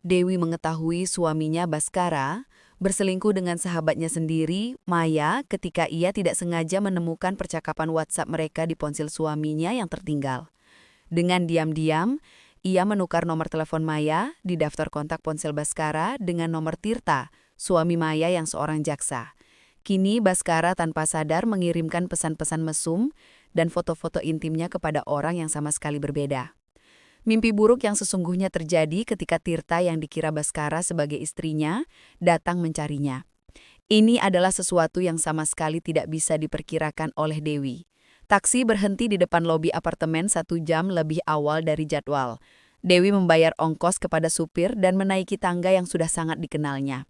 Dewi mengetahui suaminya Baskara berselingkuh dengan sahabatnya sendiri, Maya, ketika ia tidak sengaja menemukan percakapan WhatsApp mereka di ponsel suaminya yang tertinggal. Dengan diam-diam, ia menukar nomor telepon Maya di daftar kontak ponsel Baskara dengan nomor Tirta, suami Maya yang seorang jaksa. Kini Baskara tanpa sadar mengirimkan pesan-pesan mesum dan foto-foto intimnya kepada orang yang sama sekali berbeda. Mimpi buruk yang sesungguhnya terjadi ketika Tirta yang dikira Baskara sebagai istrinya datang mencarinya. Ini adalah sesuatu yang sama sekali tidak bisa diperkirakan oleh Dewi. Taksi berhenti di depan lobi apartemen 1 jam lebih awal dari jadwal. Dewi membayar ongkos kepada supir dan menaiki tangga yang sudah sangat dikenalnya.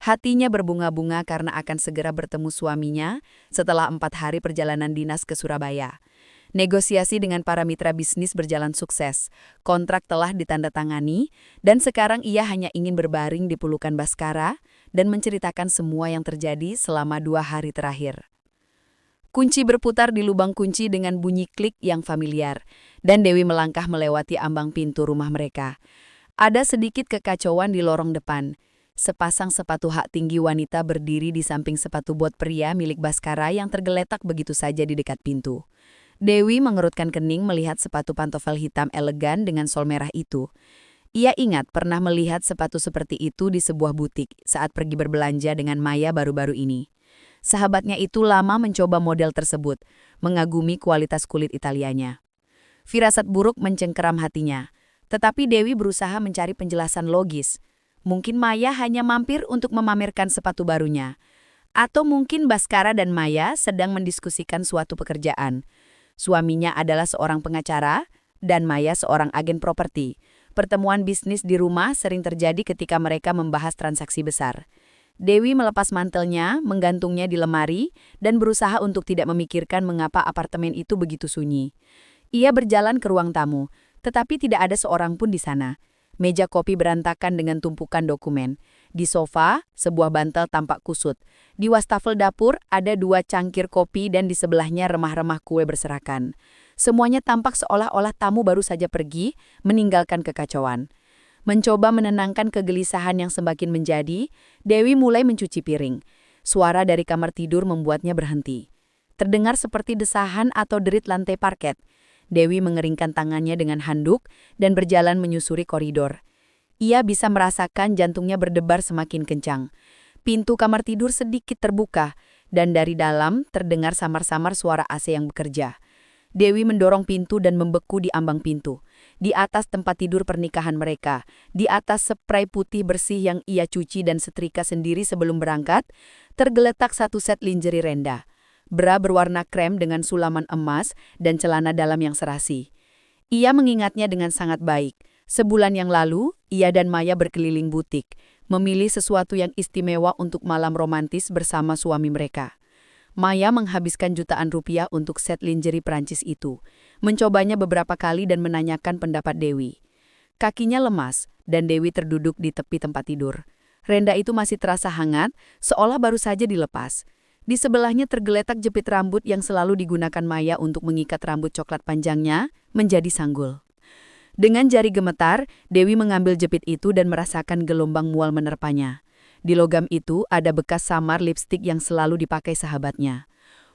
Hatinya berbunga-bunga karena akan segera bertemu suaminya setelah 4 hari perjalanan dinas ke Surabaya. Negosiasi dengan para mitra bisnis berjalan sukses. Kontrak telah ditandatangani, dan sekarang ia hanya ingin berbaring di pelukan Baskara dan menceritakan semua yang terjadi selama 2 hari terakhir. Kunci berputar di lubang kunci dengan bunyi klik yang familiar, dan Dewi melangkah melewati ambang pintu rumah mereka. Ada sedikit kekacauan di lorong depan. Sepasang sepatu hak tinggi wanita berdiri di samping sepatu bot pria milik Baskara yang tergeletak begitu saja di dekat pintu. Dewi mengerutkan kening melihat sepatu pantofel hitam elegan dengan sol merah itu. Ia ingat pernah melihat sepatu seperti itu di sebuah butik saat pergi berbelanja dengan Maya baru-baru ini. Sahabatnya itu lama mencoba model tersebut, mengagumi kualitas kulit Italianya. Firasat buruk mencengkeram hatinya, tetapi Dewi berusaha mencari penjelasan logis. Mungkin Maya hanya mampir untuk memamerkan sepatu barunya. Atau mungkin Baskara dan Maya sedang mendiskusikan suatu pekerjaan. Suaminya adalah seorang pengacara, dan Maya seorang agen properti. Pertemuan bisnis di rumah sering terjadi ketika mereka membahas transaksi besar. Dewi melepas mantelnya, menggantungnya di lemari, dan berusaha untuk tidak memikirkan mengapa apartemen itu begitu sunyi. Ia berjalan ke ruang tamu, tetapi tidak ada seorang pun di sana. Meja kopi berantakan dengan tumpukan dokumen. Di sofa, sebuah bantal tampak kusut. Di wastafel dapur, ada 2 cangkir kopi dan di sebelahnya remah-remah kue berserakan. Semuanya tampak seolah-olah tamu baru saja pergi, meninggalkan kekacauan. Mencoba menenangkan kegelisahan yang semakin menjadi, Dewi mulai mencuci piring. Suara dari kamar tidur membuatnya berhenti. Terdengar seperti desahan atau derit lantai parket. Dewi mengeringkan tangannya dengan handuk dan berjalan menyusuri koridor. Ia bisa merasakan jantungnya berdebar semakin kencang. Pintu kamar tidur sedikit terbuka, dan dari dalam terdengar samar-samar suara AC yang bekerja. Dewi mendorong pintu dan membeku di ambang pintu. Di atas tempat tidur pernikahan mereka, di atas spray putih bersih yang ia cuci dan setrika sendiri sebelum berangkat, tergeletak 1 set lingerie rendah. Bra berwarna krem dengan sulaman emas dan celana dalam yang serasi. Ia mengingatnya dengan sangat baik. Sebulan yang lalu, ia dan Maya berkeliling butik, memilih sesuatu yang istimewa untuk malam romantis bersama suami mereka. Maya menghabiskan jutaan rupiah untuk set lingerie Prancis itu, mencobanya beberapa kali dan menanyakan pendapat Dewi. Kakinya lemas, dan Dewi terduduk di tepi tempat tidur. Renda itu masih terasa hangat, seolah baru saja dilepas. Di sebelahnya tergeletak jepit rambut yang selalu digunakan Maya untuk mengikat rambut coklat panjangnya menjadi sanggul. Dengan jari gemetar, Dewi mengambil jepit itu dan merasakan gelombang mual menerpanya. Di logam itu ada bekas samar lipstik yang selalu dipakai sahabatnya.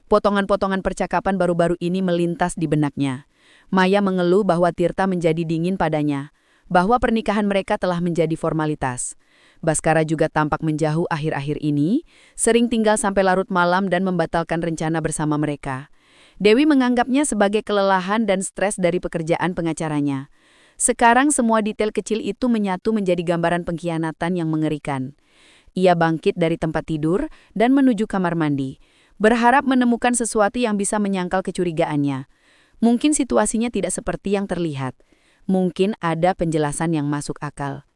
Potongan-potongan percakapan baru-baru ini melintas di benaknya. Maya mengeluh bahwa Tirta menjadi dingin padanya, bahwa pernikahan mereka telah menjadi formalitas. Baskara juga tampak menjauh akhir-akhir ini, sering tinggal sampai larut malam dan membatalkan rencana bersama mereka. Dewi menganggapnya sebagai kelelahan dan stres dari pekerjaan pengacaranya. Sekarang semua detail kecil itu menyatu menjadi gambaran pengkhianatan yang mengerikan. Ia bangkit dari tempat tidur dan menuju kamar mandi, berharap menemukan sesuatu yang bisa menyangkal kecurigaannya. Mungkin situasinya tidak seperti yang terlihat. Mungkin ada penjelasan yang masuk akal.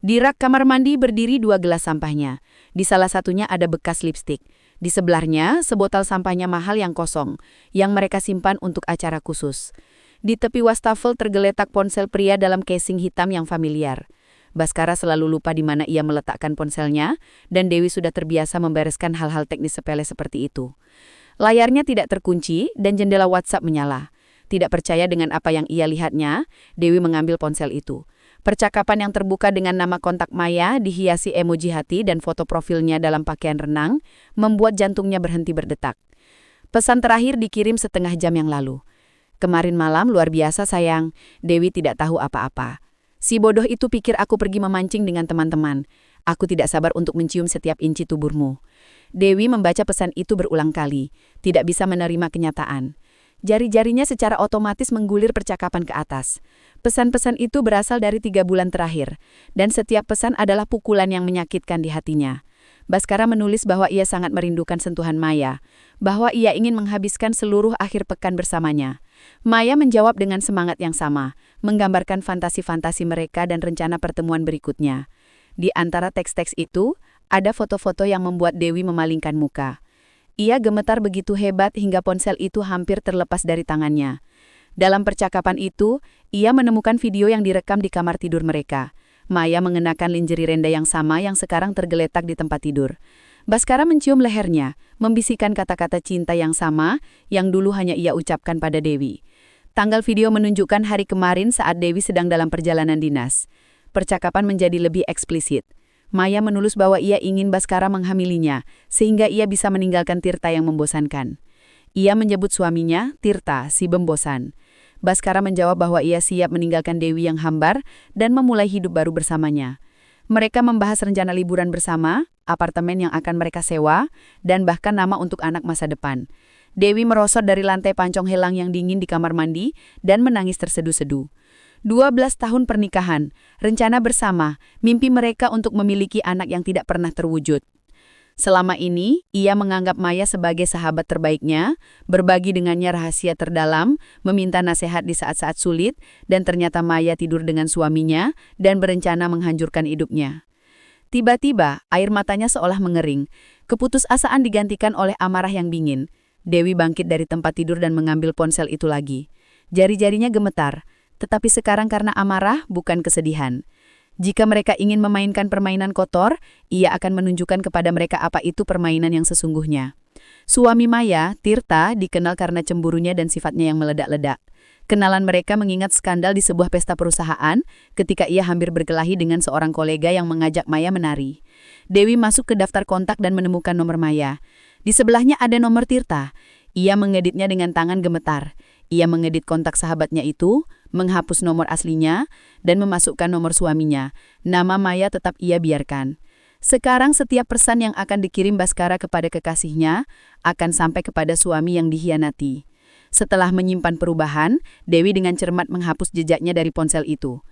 Di rak kamar mandi berdiri 2 gelas sampahnya. Di salah satunya ada bekas lipstik. Di sebelahnya, sebotol sampahnya mahal yang kosong, yang mereka simpan untuk acara khusus. Di tepi wastafel tergeletak ponsel pria dalam casing hitam yang familiar. Baskara selalu lupa di mana ia meletakkan ponselnya, dan Dewi sudah terbiasa membereskan hal-hal teknis sepele seperti itu. Layarnya tidak terkunci, dan jendela WhatsApp menyala. Tidak percaya dengan apa yang ia lihatnya, Dewi mengambil ponsel itu. Percakapan yang terbuka dengan nama kontak Maya dihiasi emoji hati dan foto profilnya dalam pakaian renang membuat jantungnya berhenti berdetak. Pesan terakhir dikirim setengah jam yang lalu. Kemarin malam luar biasa sayang, Dewi tidak tahu apa-apa. Si bodoh itu pikir aku pergi memancing dengan teman-teman. Aku tidak sabar untuk mencium setiap inci tuburmu. Dewi membaca pesan itu berulang kali, tidak bisa menerima kenyataan. Jari-jarinya secara otomatis menggulir percakapan ke atas. Pesan-pesan itu berasal dari 3 bulan terakhir, dan setiap pesan adalah pukulan yang menyakitkan di hatinya. Baskara menulis bahwa ia sangat merindukan sentuhan Maya, bahwa ia ingin menghabiskan seluruh akhir pekan bersamanya. Maya menjawab dengan semangat yang sama, menggambarkan fantasi-fantasi mereka dan rencana pertemuan berikutnya. Di antara teks-teks itu, ada foto-foto yang membuat Dewi memalingkan muka. Ia gemetar begitu hebat hingga ponsel itu hampir terlepas dari tangannya. Dalam percakapan itu, ia menemukan video yang direkam di kamar tidur mereka. Maya mengenakan lingerie renda yang sama yang sekarang tergeletak di tempat tidur. Baskara mencium lehernya, membisikkan kata-kata cinta yang sama yang dulu hanya ia ucapkan pada Dewi. Tanggal video menunjukkan hari kemarin saat Dewi sedang dalam perjalanan dinas. Percakapan menjadi lebih eksplisit. Maya menulis bahwa ia ingin Baskara menghamilinya, sehingga ia bisa meninggalkan Tirta yang membosankan. Ia menyebut suaminya, Tirta, si pembosan. Baskara menjawab bahwa ia siap meninggalkan Dewi yang hambar dan memulai hidup baru bersamanya. Mereka membahas rencana liburan bersama, apartemen yang akan mereka sewa, dan bahkan nama untuk anak masa depan. Dewi merosot dari lantai pancong helang yang dingin di kamar mandi dan menangis terseduh-seduh. 12 tahun pernikahan, rencana bersama, mimpi mereka untuk memiliki anak yang tidak pernah terwujud. Selama ini, ia menganggap Maya sebagai sahabat terbaiknya, berbagi dengannya rahasia terdalam, meminta nasihat di saat-saat sulit, dan ternyata Maya tidur dengan suaminya dan berencana menghancurkan hidupnya. Tiba-tiba, air matanya seolah mengering. Keputusasaan digantikan oleh amarah yang dingin. Dewi bangkit dari tempat tidur dan mengambil ponsel itu lagi. Jari-jarinya gemetar, tetapi sekarang karena amarah, bukan kesedihan. Jika mereka ingin memainkan permainan kotor, ia akan menunjukkan kepada mereka apa itu permainan yang sesungguhnya. Suami Maya, Tirta, dikenal karena cemburunya dan sifatnya yang meledak-ledak. Kenalan mereka mengingat skandal di sebuah pesta perusahaan ketika ia hampir berkelahi dengan seorang kolega yang mengajak Maya menari. Dewi masuk ke daftar kontak dan menemukan nomor Maya. Di sebelahnya ada nomor Tirta. Ia mengeditnya dengan tangan gemetar. Ia mengedit kontak sahabatnya itu, menghapus nomor aslinya, dan memasukkan nomor suaminya. Nama Maya tetap ia biarkan. Sekarang setiap pesan yang akan dikirim Baskara kepada kekasihnya akan sampai kepada suami yang dikhianati. Setelah menyimpan perubahan, Dewi dengan cermat menghapus jejaknya dari ponsel itu.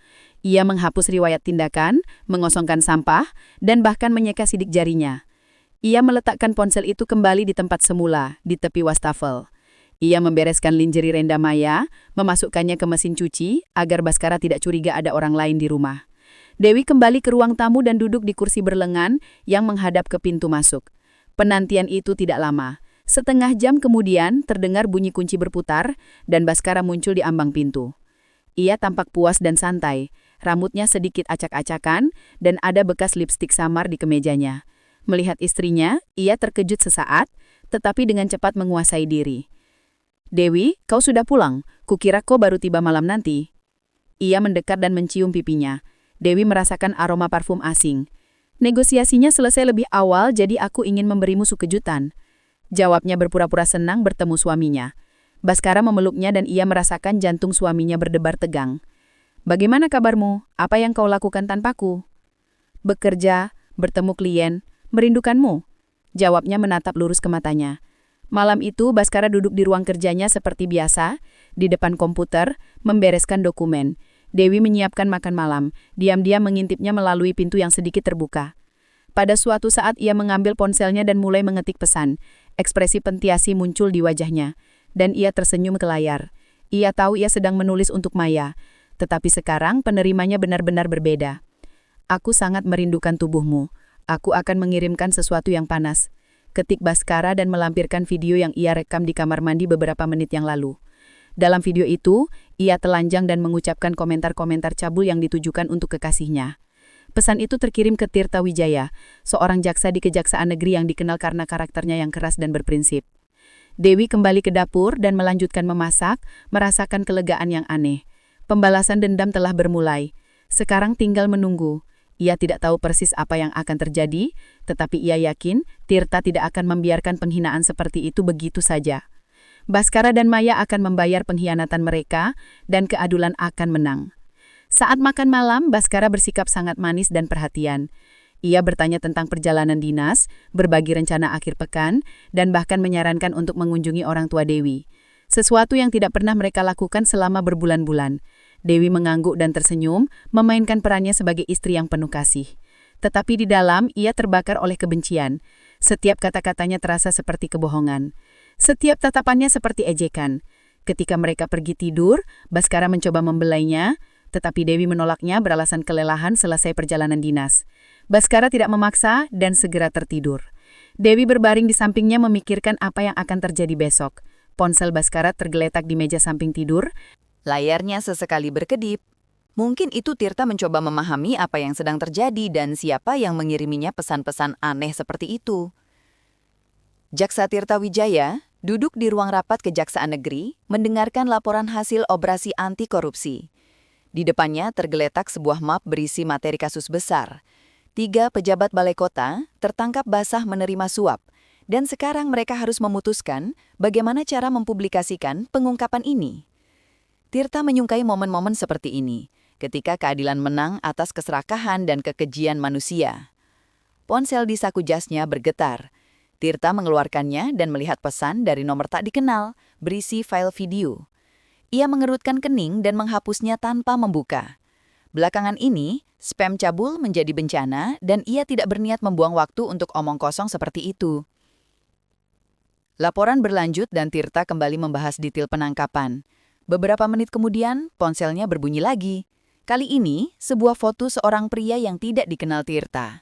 Ia menghapus riwayat tindakan, mengosongkan sampah, dan bahkan menyeka sidik jarinya. Ia meletakkan ponsel itu kembali di tempat semula, di tepi wastafel. Ia membereskan lingerie renda Maya, memasukkannya ke mesin cuci agar Baskara tidak curiga ada orang lain di rumah. Dewi kembali ke ruang tamu dan duduk di kursi berlengan yang menghadap ke pintu masuk. Penantian itu tidak lama. Setengah jam kemudian terdengar bunyi kunci berputar dan Baskara muncul di ambang pintu. Ia tampak puas dan santai, rambutnya sedikit acak-acakan dan ada bekas lipstik samar di kemejanya. Melihat istrinya, ia terkejut sesaat, tetapi dengan cepat menguasai diri. Dewi, kau sudah pulang. Kukira kau baru tiba malam nanti. Ia mendekat dan mencium pipinya. Dewi merasakan aroma parfum asing. Negosiasinya selesai lebih awal, jadi aku ingin memberimu kejutan. Jawabnya berpura-pura senang bertemu suaminya. Baskara memeluknya dan ia merasakan jantung suaminya berdebar tegang. Bagaimana kabarmu? Apa yang kau lakukan tanpaku? Bekerja, bertemu klien, merindukanmu. Jawabnya menatap lurus ke matanya. Malam itu, Baskara duduk di ruang kerjanya seperti biasa, di depan komputer, membereskan dokumen. Dewi menyiapkan makan malam, diam-diam mengintipnya melalui pintu yang sedikit terbuka. Pada suatu saat ia mengambil ponselnya dan mulai mengetik pesan. Ekspresi pentiasi muncul di wajahnya, dan ia tersenyum ke layar. Ia tahu ia sedang menulis untuk Maya, tetapi sekarang penerimanya benar-benar berbeda. Aku sangat merindukan tubuhmu. Aku akan mengirimkan sesuatu yang panas. Ketik Baskara dan melampirkan video yang ia rekam di kamar mandi beberapa menit yang lalu. Dalam video itu, ia telanjang dan mengucapkan komentar-komentar cabul yang ditujukan untuk kekasihnya. Pesan itu terkirim ke Tirta Wijaya, seorang jaksa di Kejaksaan Negeri yang dikenal karena karakternya yang keras dan berprinsip. Dewi kembali ke dapur dan melanjutkan memasak, merasakan kelegaan yang aneh. Pembalasan dendam telah bermulai. Sekarang tinggal menunggu. Ia tidak tahu persis apa yang akan terjadi, tetapi ia yakin Tirta tidak akan membiarkan penghinaan seperti itu begitu saja. Baskara dan Maya akan membayar pengkhianatan mereka, dan keadilan akan menang. Saat makan malam, Baskara bersikap sangat manis dan perhatian. Ia bertanya tentang perjalanan dinas, berbagi rencana akhir pekan, dan bahkan menyarankan untuk mengunjungi orang tua Dewi. Sesuatu yang tidak pernah mereka lakukan selama berbulan-bulan. Dewi mengangguk dan tersenyum, memainkan perannya sebagai istri yang penuh kasih. Tetapi di dalam, ia terbakar oleh kebencian. Setiap kata-katanya terasa seperti kebohongan. Setiap tatapannya seperti ejekan. Ketika mereka pergi tidur, Baskara mencoba membelainya, tetapi Dewi menolaknya beralasan kelelahan selesai perjalanan dinas. Baskara tidak memaksa dan segera tertidur. Dewi berbaring di sampingnya memikirkan apa yang akan terjadi besok. Ponsel Baskara tergeletak di meja samping tidur. Layarnya sesekali berkedip. Mungkin itu Tirta mencoba memahami apa yang sedang terjadi dan siapa yang mengiriminya pesan-pesan aneh seperti itu. Jaksa Tirta Wijaya duduk di ruang rapat Kejaksaan Negeri mendengarkan laporan hasil operasi anti korupsi. Di depannya tergeletak sebuah map berisi materi kasus besar. 3 pejabat balai kota tertangkap basah menerima suap, dan sekarang mereka harus memutuskan bagaimana cara mempublikasikan pengungkapan ini. Tirta menyukai momen-momen seperti ini, ketika keadilan menang atas keserakahan dan kekejian manusia. Ponsel di saku jasnya bergetar. Tirta mengeluarkannya dan melihat pesan dari nomor tak dikenal, berisi file video. Ia mengerutkan kening dan menghapusnya tanpa membuka. Belakangan ini, spam cabul menjadi bencana dan ia tidak berniat membuang waktu untuk omong kosong seperti itu. Laporan berlanjut dan Tirta kembali membahas detail penangkapan. Beberapa menit kemudian, ponselnya berbunyi lagi. Kali ini, sebuah foto seorang pria yang tidak dikenal Tirta.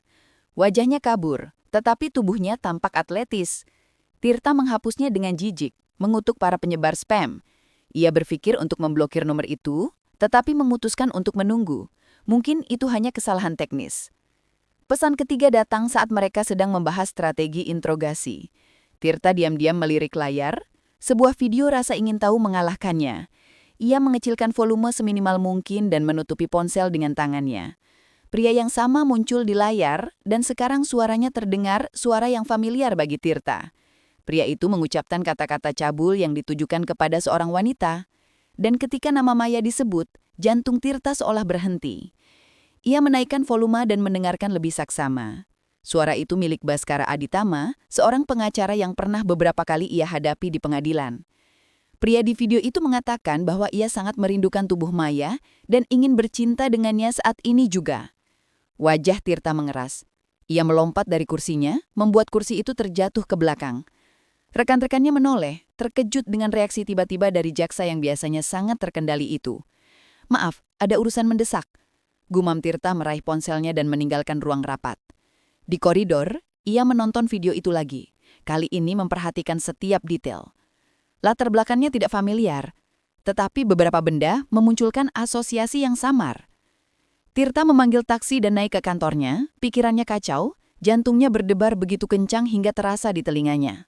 Wajahnya kabur, tetapi tubuhnya tampak atletis. Tirta menghapusnya dengan jijik, mengutuk para penyebar spam. Ia berpikir untuk memblokir nomor itu, tetapi memutuskan untuk menunggu. Mungkin itu hanya kesalahan teknis. Pesan ketiga datang saat mereka sedang membahas strategi interogasi. Tirta diam-diam melirik layar. Sebuah video rasa ingin tahu mengalahkannya. Ia mengecilkan volume seminimal mungkin dan menutupi ponsel dengan tangannya. Pria yang sama muncul di layar dan sekarang suaranya terdengar suara yang familiar bagi Tirta. Pria itu mengucapkan kata-kata cabul yang ditujukan kepada seorang wanita. Dan ketika nama Maya disebut, jantung Tirta seolah berhenti. Ia menaikkan volume dan mendengarkan lebih saksama. Suara itu milik Baskara Aditama, seorang pengacara yang pernah beberapa kali ia hadapi di pengadilan. Pria di video itu mengatakan bahwa ia sangat merindukan tubuh Maya dan ingin bercinta dengannya saat ini juga. Wajah Tirta mengeras. Ia melompat dari kursinya, membuat kursi itu terjatuh ke belakang. Rekan-rekannya menoleh, terkejut dengan reaksi tiba-tiba dari jaksa yang biasanya sangat terkendali itu. "Maaf, ada urusan mendesak." Gumam Tirta meraih ponselnya dan meninggalkan ruang rapat. Di koridor, ia menonton video itu lagi. Kali ini memperhatikan setiap detail. Latar belakangnya tidak familiar, tetapi beberapa benda memunculkan asosiasi yang samar. Tirta memanggil taksi dan naik ke kantornya, pikirannya kacau, jantungnya berdebar begitu kencang hingga terasa di telinganya.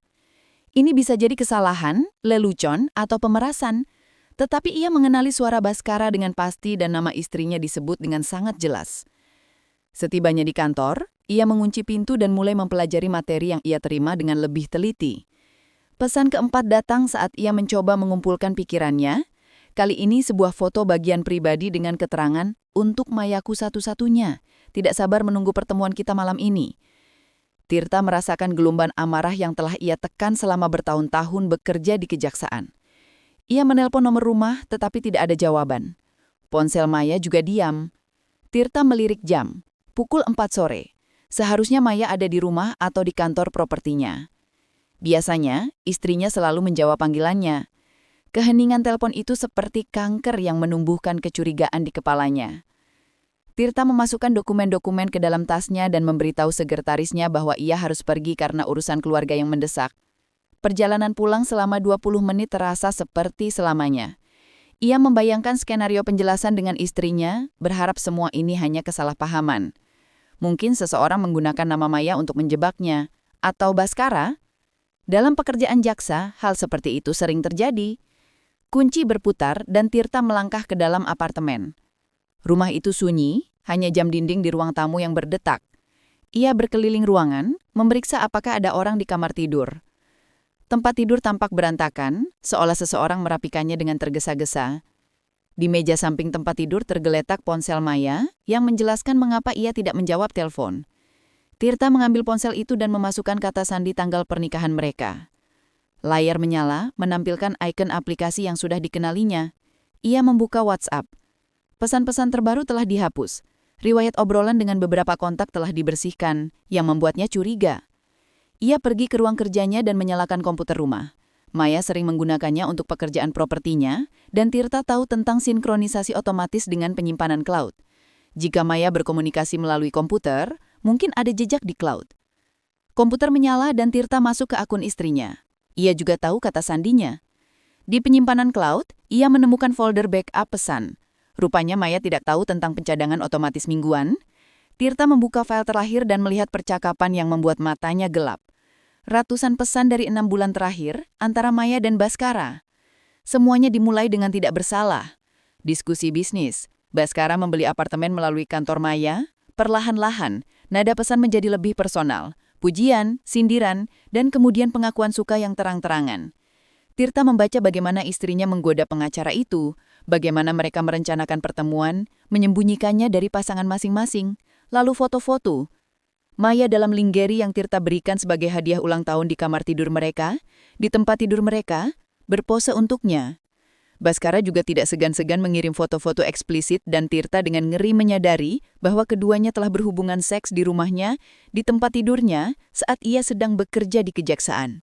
Ini bisa jadi kesalahan, lelucon, atau pemerasan, tetapi ia mengenali suara Baskara dengan pasti dan nama istrinya disebut dengan sangat jelas. Setibanya di kantor, ia mengunci pintu dan mulai mempelajari materi yang ia terima dengan lebih teliti. Pesan keempat datang saat ia mencoba mengumpulkan pikirannya. Kali ini sebuah foto bagian pribadi dengan keterangan, "Untuk Mayaku satu-satunya. Tidak sabar menunggu pertemuan kita malam ini." Tirta merasakan gelombang amarah yang telah ia tekan selama bertahun-tahun bekerja di kejaksaan. Ia menelpon nomor rumah tetapi tidak ada jawaban. Ponsel Maya juga diam. Tirta melirik jam. Pukul 4 sore. Seharusnya Maya ada di rumah atau di kantor propertinya. Biasanya, istrinya selalu menjawab panggilannya. Keheningan telepon itu seperti kanker yang menumbuhkan kecurigaan di kepalanya. Tirta memasukkan dokumen-dokumen ke dalam tasnya dan memberitahu sekretarisnya bahwa ia harus pergi karena urusan keluarga yang mendesak. Perjalanan pulang selama 20 menit terasa seperti selamanya. Ia membayangkan skenario penjelasan dengan istrinya, berharap semua ini hanya kesalahpahaman. Mungkin seseorang menggunakan nama Maya untuk menjebaknya, atau Baskara. Dalam pekerjaan jaksa, hal seperti itu sering terjadi. Kunci berputar dan Tirta melangkah ke dalam apartemen. Rumah itu sunyi, hanya jam dinding di ruang tamu yang berdetak. Ia berkeliling ruangan, memeriksa apakah ada orang di kamar tidur. Tempat tidur tampak berantakan, seolah seseorang merapikannya dengan tergesa-gesa. Di meja samping tempat tidur tergeletak ponsel Maya yang menjelaskan mengapa ia tidak menjawab telepon. Tirta mengambil ponsel itu dan memasukkan kata sandi tanggal pernikahan mereka. Layar menyala, menampilkan ikon aplikasi yang sudah dikenalinya. Ia membuka WhatsApp. Pesan-pesan terbaru telah dihapus. Riwayat obrolan dengan beberapa kontak telah dibersihkan, yang membuatnya curiga. Ia pergi ke ruang kerjanya dan menyalakan komputer rumah. Maya sering menggunakannya untuk pekerjaan propertinya, dan Tirta tahu tentang sinkronisasi otomatis dengan penyimpanan cloud. Jika Maya berkomunikasi melalui komputer, mungkin ada jejak di cloud. Komputer menyala dan Tirta masuk ke akun istrinya. Ia juga tahu kata sandinya. Di penyimpanan cloud, ia menemukan folder backup pesan. Rupanya Maya tidak tahu tentang pencadangan otomatis mingguan. Tirta membuka file terakhir dan melihat percakapan yang membuat matanya gelap. Ratusan pesan dari 6 bulan terakhir antara Maya dan Baskara. Semuanya dimulai dengan tidak bersalah. Diskusi bisnis. Baskara membeli apartemen melalui kantor Maya. Perlahan-lahan, nada pesan menjadi lebih personal. Pujian, sindiran, dan kemudian pengakuan suka yang terang-terangan. Tirta membaca bagaimana istrinya menggoda pengacara itu, bagaimana mereka merencanakan pertemuan, menyembunyikannya dari pasangan masing-masing, lalu foto-foto. Maya dalam lingerie yang Tirta berikan sebagai hadiah ulang tahun di kamar tidur mereka, di tempat tidur mereka, berpose untuknya. Baskara juga tidak segan-segan mengirim foto-foto eksplisit dan Tirta dengan ngeri menyadari bahwa keduanya telah berhubungan seks di rumahnya, di tempat tidurnya, saat ia sedang bekerja di kejaksaan.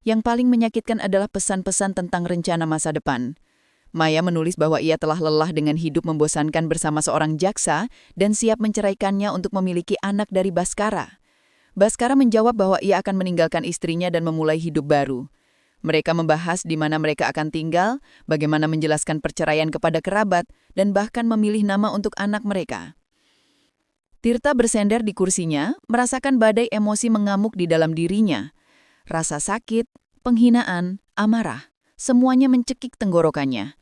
Yang paling menyakitkan adalah pesan-pesan tentang rencana masa depan. Maya menulis bahwa ia telah lelah dengan hidup membosankan bersama seorang jaksa dan siap menceraikannya untuk memiliki anak dari Baskara. Baskara menjawab bahwa ia akan meninggalkan istrinya dan memulai hidup baru. Mereka membahas di mana mereka akan tinggal, bagaimana menjelaskan perceraian kepada kerabat, dan bahkan memilih nama untuk anak mereka. Tirta bersender di kursinya, merasakan badai emosi mengamuk di dalam dirinya. Rasa sakit, penghinaan, amarah, semuanya mencekik tenggorokannya.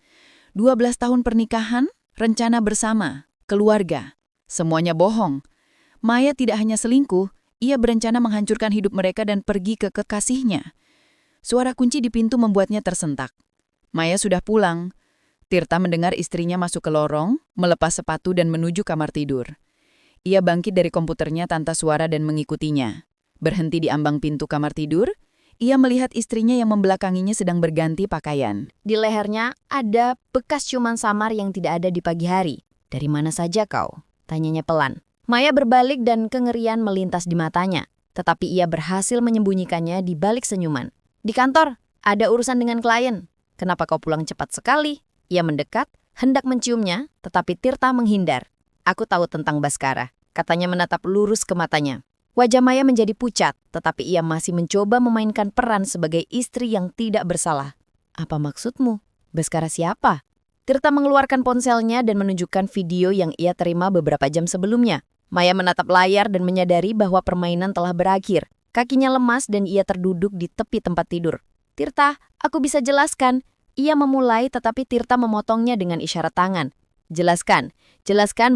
12 tahun pernikahan, rencana bersama, keluarga. Semuanya bohong. Maya tidak hanya selingkuh, ia berencana menghancurkan hidup mereka dan pergi ke kekasihnya. Suara kunci di pintu membuatnya tersentak. Maya sudah pulang. Tirta mendengar istrinya masuk ke lorong, melepas sepatu dan menuju kamar tidur. Ia bangkit dari komputernya tanpa suara dan mengikutinya. Berhenti di ambang pintu kamar tidur, ia melihat istrinya yang membelakanginya sedang berganti pakaian. Di lehernya ada bekas ciuman samar yang tidak ada di pagi hari. "Dari mana saja kau?" tanyanya pelan. Maya berbalik dan kengerian melintas di matanya. Tetapi ia berhasil menyembunyikannya di balik senyuman. "Di kantor, ada urusan dengan klien. Kenapa kau pulang cepat sekali?" Ia mendekat, hendak menciumnya, tetapi Tirta menghindar. "Aku tahu tentang Baskara," katanya menatap lurus ke matanya. Wajah Maya menjadi pucat, tetapi ia masih mencoba memainkan peran sebagai istri yang tidak bersalah. "Apa maksudmu? Baskara siapa?" Tirta mengeluarkan ponselnya dan menunjukkan video yang ia terima beberapa jam sebelumnya. Maya menatap layar dan menyadari bahwa permainan telah berakhir. Kakinya lemas dan ia terduduk di tepi tempat tidur. "Tirta, aku bisa jelaskan." Ia memulai tetapi Tirta memotongnya dengan isyarat tangan. Jelaskan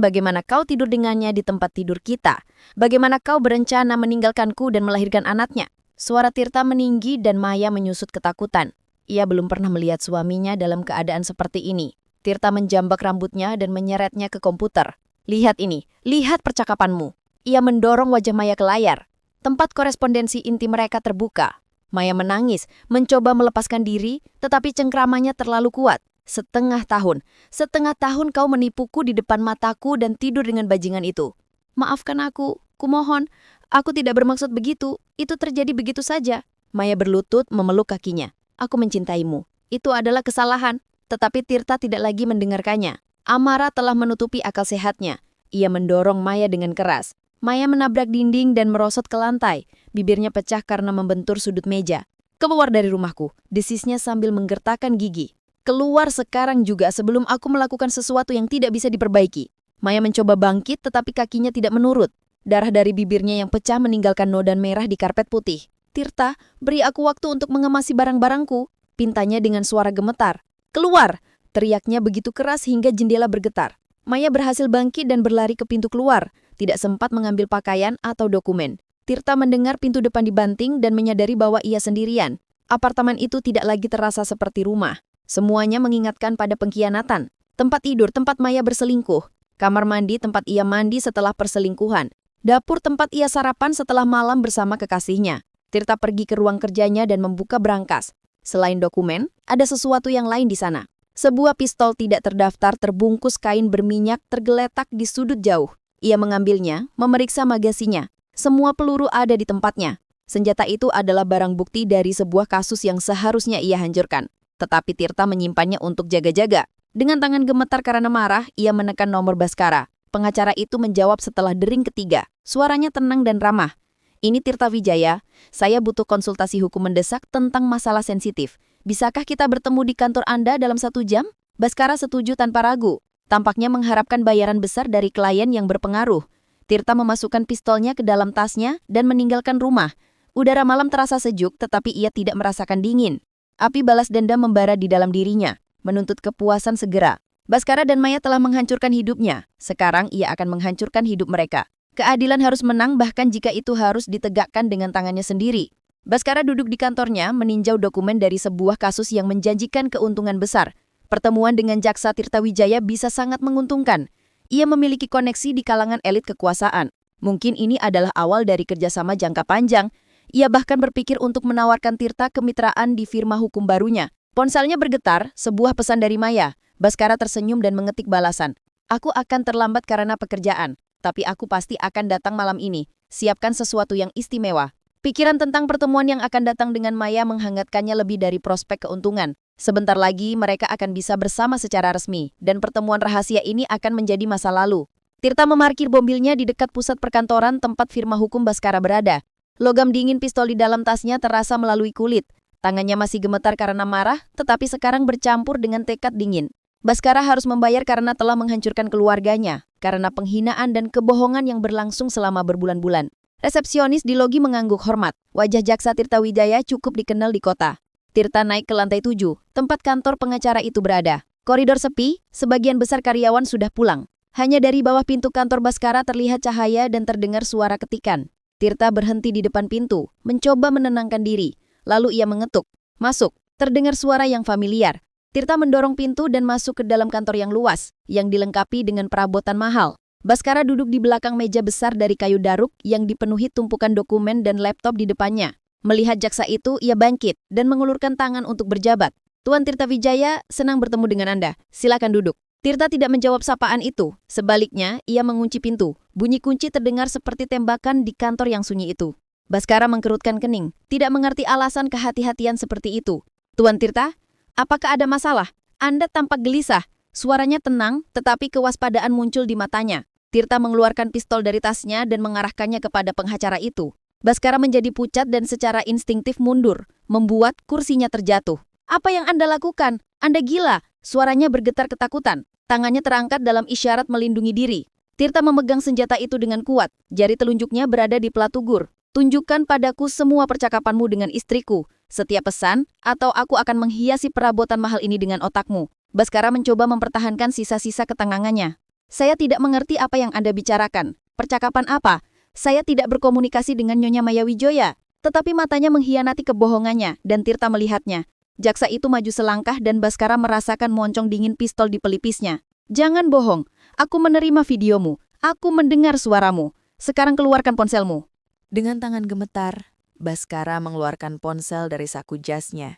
bagaimana kau tidur dengannya di tempat tidur kita. Bagaimana kau berencana meninggalkanku dan melahirkan anaknya." Suara Tirta meninggi dan Maya menyusut ketakutan. Ia belum pernah melihat suaminya dalam keadaan seperti ini. Tirta menjambak rambutnya dan menyeretnya ke komputer. "Lihat ini, lihat percakapanmu." Ia mendorong wajah Maya ke layar. Tempat korespondensi inti mereka terbuka. Maya menangis, mencoba melepaskan diri, tetapi cengkramannya terlalu kuat. Setengah tahun kau menipuku di depan mataku dan tidur dengan bajingan itu. "Maafkan aku, kumohon. Aku tidak bermaksud begitu. Itu terjadi begitu saja." Maya berlutut memeluk kakinya. "Aku mencintaimu. Itu adalah kesalahan." Tetapi Tirta tidak lagi mendengarkannya. Amarah telah menutupi akal sehatnya. Ia mendorong Maya dengan keras. Maya menabrak dinding dan merosot ke lantai. Bibirnya pecah karena membentur sudut meja. "Keluar dari rumahku," desisnya sambil menggertakkan gigi. "Keluar sekarang juga sebelum aku melakukan sesuatu yang tidak bisa diperbaiki." Maya mencoba bangkit tetapi kakinya tidak menurut. Darah dari bibirnya yang pecah meninggalkan noda merah di karpet putih. "Tirta, beri aku waktu untuk mengemasi barang-barangku," pintanya dengan suara gemetar. "Keluar!" teriaknya begitu keras hingga jendela bergetar. Maya berhasil bangkit dan berlari ke pintu keluar, tidak sempat mengambil pakaian atau dokumen. Tirta mendengar pintu depan dibanting dan menyadari bahwa ia sendirian. Apartemen itu tidak lagi terasa seperti rumah. Semuanya mengingatkan pada pengkhianatan. Tempat tidur tempat Maya berselingkuh. Kamar mandi tempat ia mandi setelah perselingkuhan. Dapur tempat ia sarapan setelah malam bersama kekasihnya. Tirta pergi ke ruang kerjanya dan membuka berangkas. Selain dokumen, ada sesuatu yang lain di sana. Sebuah pistol tidak terdaftar terbungkus kain berminyak tergeletak di sudut jauh. Ia mengambilnya, memeriksa magasinya. Semua peluru ada di tempatnya. Senjata itu adalah barang bukti dari sebuah kasus yang seharusnya ia hancurkan. Tetapi Tirta menyimpannya untuk jaga-jaga. Dengan tangan gemetar karena marah, ia menekan nomor Baskara. Pengacara itu menjawab setelah dering ketiga. Suaranya tenang dan ramah. Ini Tirta Wijaya, saya butuh konsultasi hukum mendesak tentang masalah sensitif. Bisakah kita bertemu di kantor Anda dalam 1 jam? Baskara setuju tanpa ragu. Tampaknya mengharapkan bayaran besar dari klien yang berpengaruh. Tirta memasukkan pistolnya ke dalam tasnya dan meninggalkan rumah. Udara malam terasa sejuk tetapi ia tidak merasakan dingin. Api balas dendam membara di dalam dirinya, menuntut kepuasan segera. Baskara dan Maya telah menghancurkan hidupnya. Sekarang ia akan menghancurkan hidup mereka. Keadilan harus menang bahkan jika itu harus ditegakkan dengan tangannya sendiri. Baskara duduk di kantornya meninjau dokumen dari sebuah kasus yang menjanjikan keuntungan besar. Pertemuan dengan Jaksa Tirta Wijaya bisa sangat menguntungkan. Ia memiliki koneksi di kalangan elit kekuasaan. Mungkin ini adalah awal dari kerjasama jangka panjang. Ia bahkan berpikir untuk menawarkan Tirta kemitraan di firma hukum barunya. Ponselnya bergetar, sebuah pesan dari Maya. Baskara tersenyum dan mengetik balasan. Aku akan terlambat karena pekerjaan, tapi aku pasti akan datang malam ini. Siapkan sesuatu yang istimewa. Pikiran tentang pertemuan yang akan datang dengan Maya menghangatkannya lebih dari prospek keuntungan. Sebentar lagi mereka akan bisa bersama secara resmi, dan pertemuan rahasia ini akan menjadi masa lalu. Tirta memarkir mobilnya di dekat pusat perkantoran tempat firma hukum Baskara berada. Logam dingin pistol di dalam tasnya terasa melalui kulit. Tangannya masih gemetar karena marah, tetapi sekarang bercampur dengan tekad dingin. Baskara harus membayar karena telah menghancurkan keluarganya, karena penghinaan dan kebohongan yang berlangsung selama berbulan-bulan. Resepsionis di logi mengangguk hormat. Wajah Jaksa Tirta Wijaya cukup dikenal di kota. Tirta naik ke lantai 7, tempat kantor pengacara itu berada. Koridor sepi, sebagian besar karyawan sudah pulang. Hanya dari bawah pintu kantor Baskara terlihat cahaya dan terdengar suara ketikan. Tirta berhenti di depan pintu, mencoba menenangkan diri. Lalu ia mengetuk. Masuk, terdengar suara yang familiar. Tirta mendorong pintu dan masuk ke dalam kantor yang luas, yang dilengkapi dengan perabotan mahal. Baskara duduk di belakang meja besar dari kayu daruk yang dipenuhi tumpukan dokumen dan laptop di depannya. Melihat jaksa itu, ia bangkit dan mengulurkan tangan untuk berjabat. Tuan Tirta Wijaya, senang bertemu dengan Anda. Silakan duduk. Tirta tidak menjawab sapaan itu. Sebaliknya, ia mengunci pintu. Bunyi kunci terdengar seperti tembakan di kantor yang sunyi itu. Baskara mengkerutkan kening, tidak mengerti alasan kehati-hatian seperti itu. Tuan Tirta, apakah ada masalah? Anda tampak gelisah. Suaranya tenang, tetapi kewaspadaan muncul di matanya. Tirta mengeluarkan pistol dari tasnya dan mengarahkannya kepada pengacara itu. Baskara menjadi pucat dan secara instingtif mundur, membuat kursinya terjatuh. Apa yang Anda lakukan? Anda gila. Suaranya bergetar ketakutan. Tangannya terangkat dalam isyarat melindungi diri. Tirta memegang senjata itu dengan kuat. Jari telunjuknya berada di plat tugur. Tunjukkan padaku semua percakapanmu dengan istriku. Setiap pesan, atau aku akan menghiasi perabotan mahal ini dengan otakmu. Baskara mencoba mempertahankan sisa-sisa ketenangannya. Saya tidak mengerti apa yang Anda bicarakan. Percakapan apa? Saya tidak berkomunikasi dengan Nyonya Maya Wijaya. Tetapi matanya mengkhianati kebohongannya, dan Tirta melihatnya. Jaksa itu maju selangkah dan Baskara merasakan moncong dingin pistol di pelipisnya. Jangan bohong. Aku menerima videomu. Aku mendengar suaramu. Sekarang keluarkan ponselmu. Dengan tangan gemetar, Baskara mengeluarkan ponsel dari saku jasnya.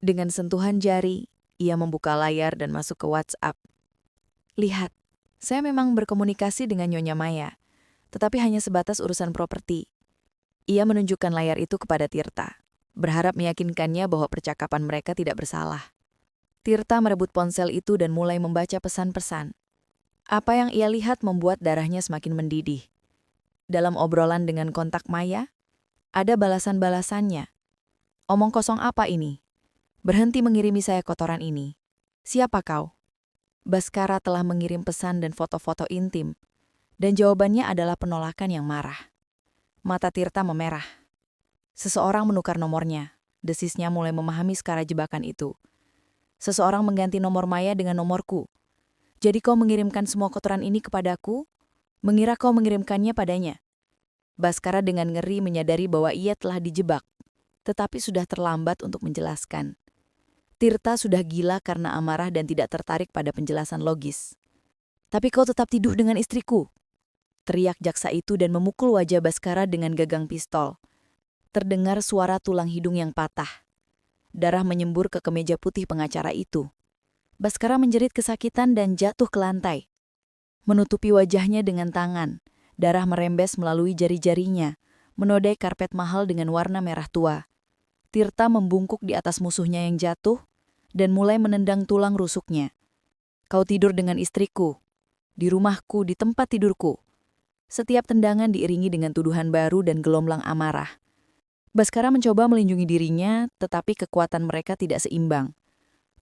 Dengan sentuhan jari, ia membuka layar dan masuk ke WhatsApp. Lihat, saya memang berkomunikasi dengan Nyonya Maya, tetapi hanya sebatas urusan properti. Ia menunjukkan layar itu kepada Tirta, berharap meyakinkannya bahwa percakapan mereka tidak bersalah. Tirta merebut ponsel itu dan mulai membaca pesan-pesan. Apa yang ia lihat membuat darahnya semakin mendidih. Dalam obrolan dengan kontak Maya, ada balasan-balasannya. Omong kosong apa ini? Berhenti mengirimi saya kotoran ini. Siapa kau? Baskara telah mengirim pesan dan foto-foto intim, dan jawabannya adalah penolakan yang marah. Mata Tirta memerah. Seseorang menukar nomornya. Desisnya mulai memahami skala jebakan itu. Seseorang mengganti nomor Maya dengan nomorku. Jadi kau mengirimkan semua kotoran ini kepadaku? Mengira kau mengirimkannya padanya? Baskara dengan ngeri menyadari bahwa ia telah dijebak, tetapi sudah terlambat untuk menjelaskan. Tirta sudah gila karena amarah dan tidak tertarik pada penjelasan logis. Tapi kau tetap tidur dengan istriku, teriak jaksa itu dan memukul wajah Baskara dengan gagang pistol. Terdengar suara tulang hidung yang patah. Darah menyembur ke kemeja putih pengacara itu. Baskara menjerit kesakitan dan jatuh ke lantai. Menutupi wajahnya dengan tangan, darah merembes melalui jari-jarinya, menodai karpet mahal dengan warna merah tua. Tirta membungkuk di atas musuhnya yang jatuh dan mulai menendang tulang rusuknya. Kau tidur dengan istriku, di rumahku, di tempat tidurku. Setiap tendangan diiringi dengan tuduhan baru dan gelombang amarah. Baskara mencoba melindungi dirinya, tetapi kekuatan mereka tidak seimbang.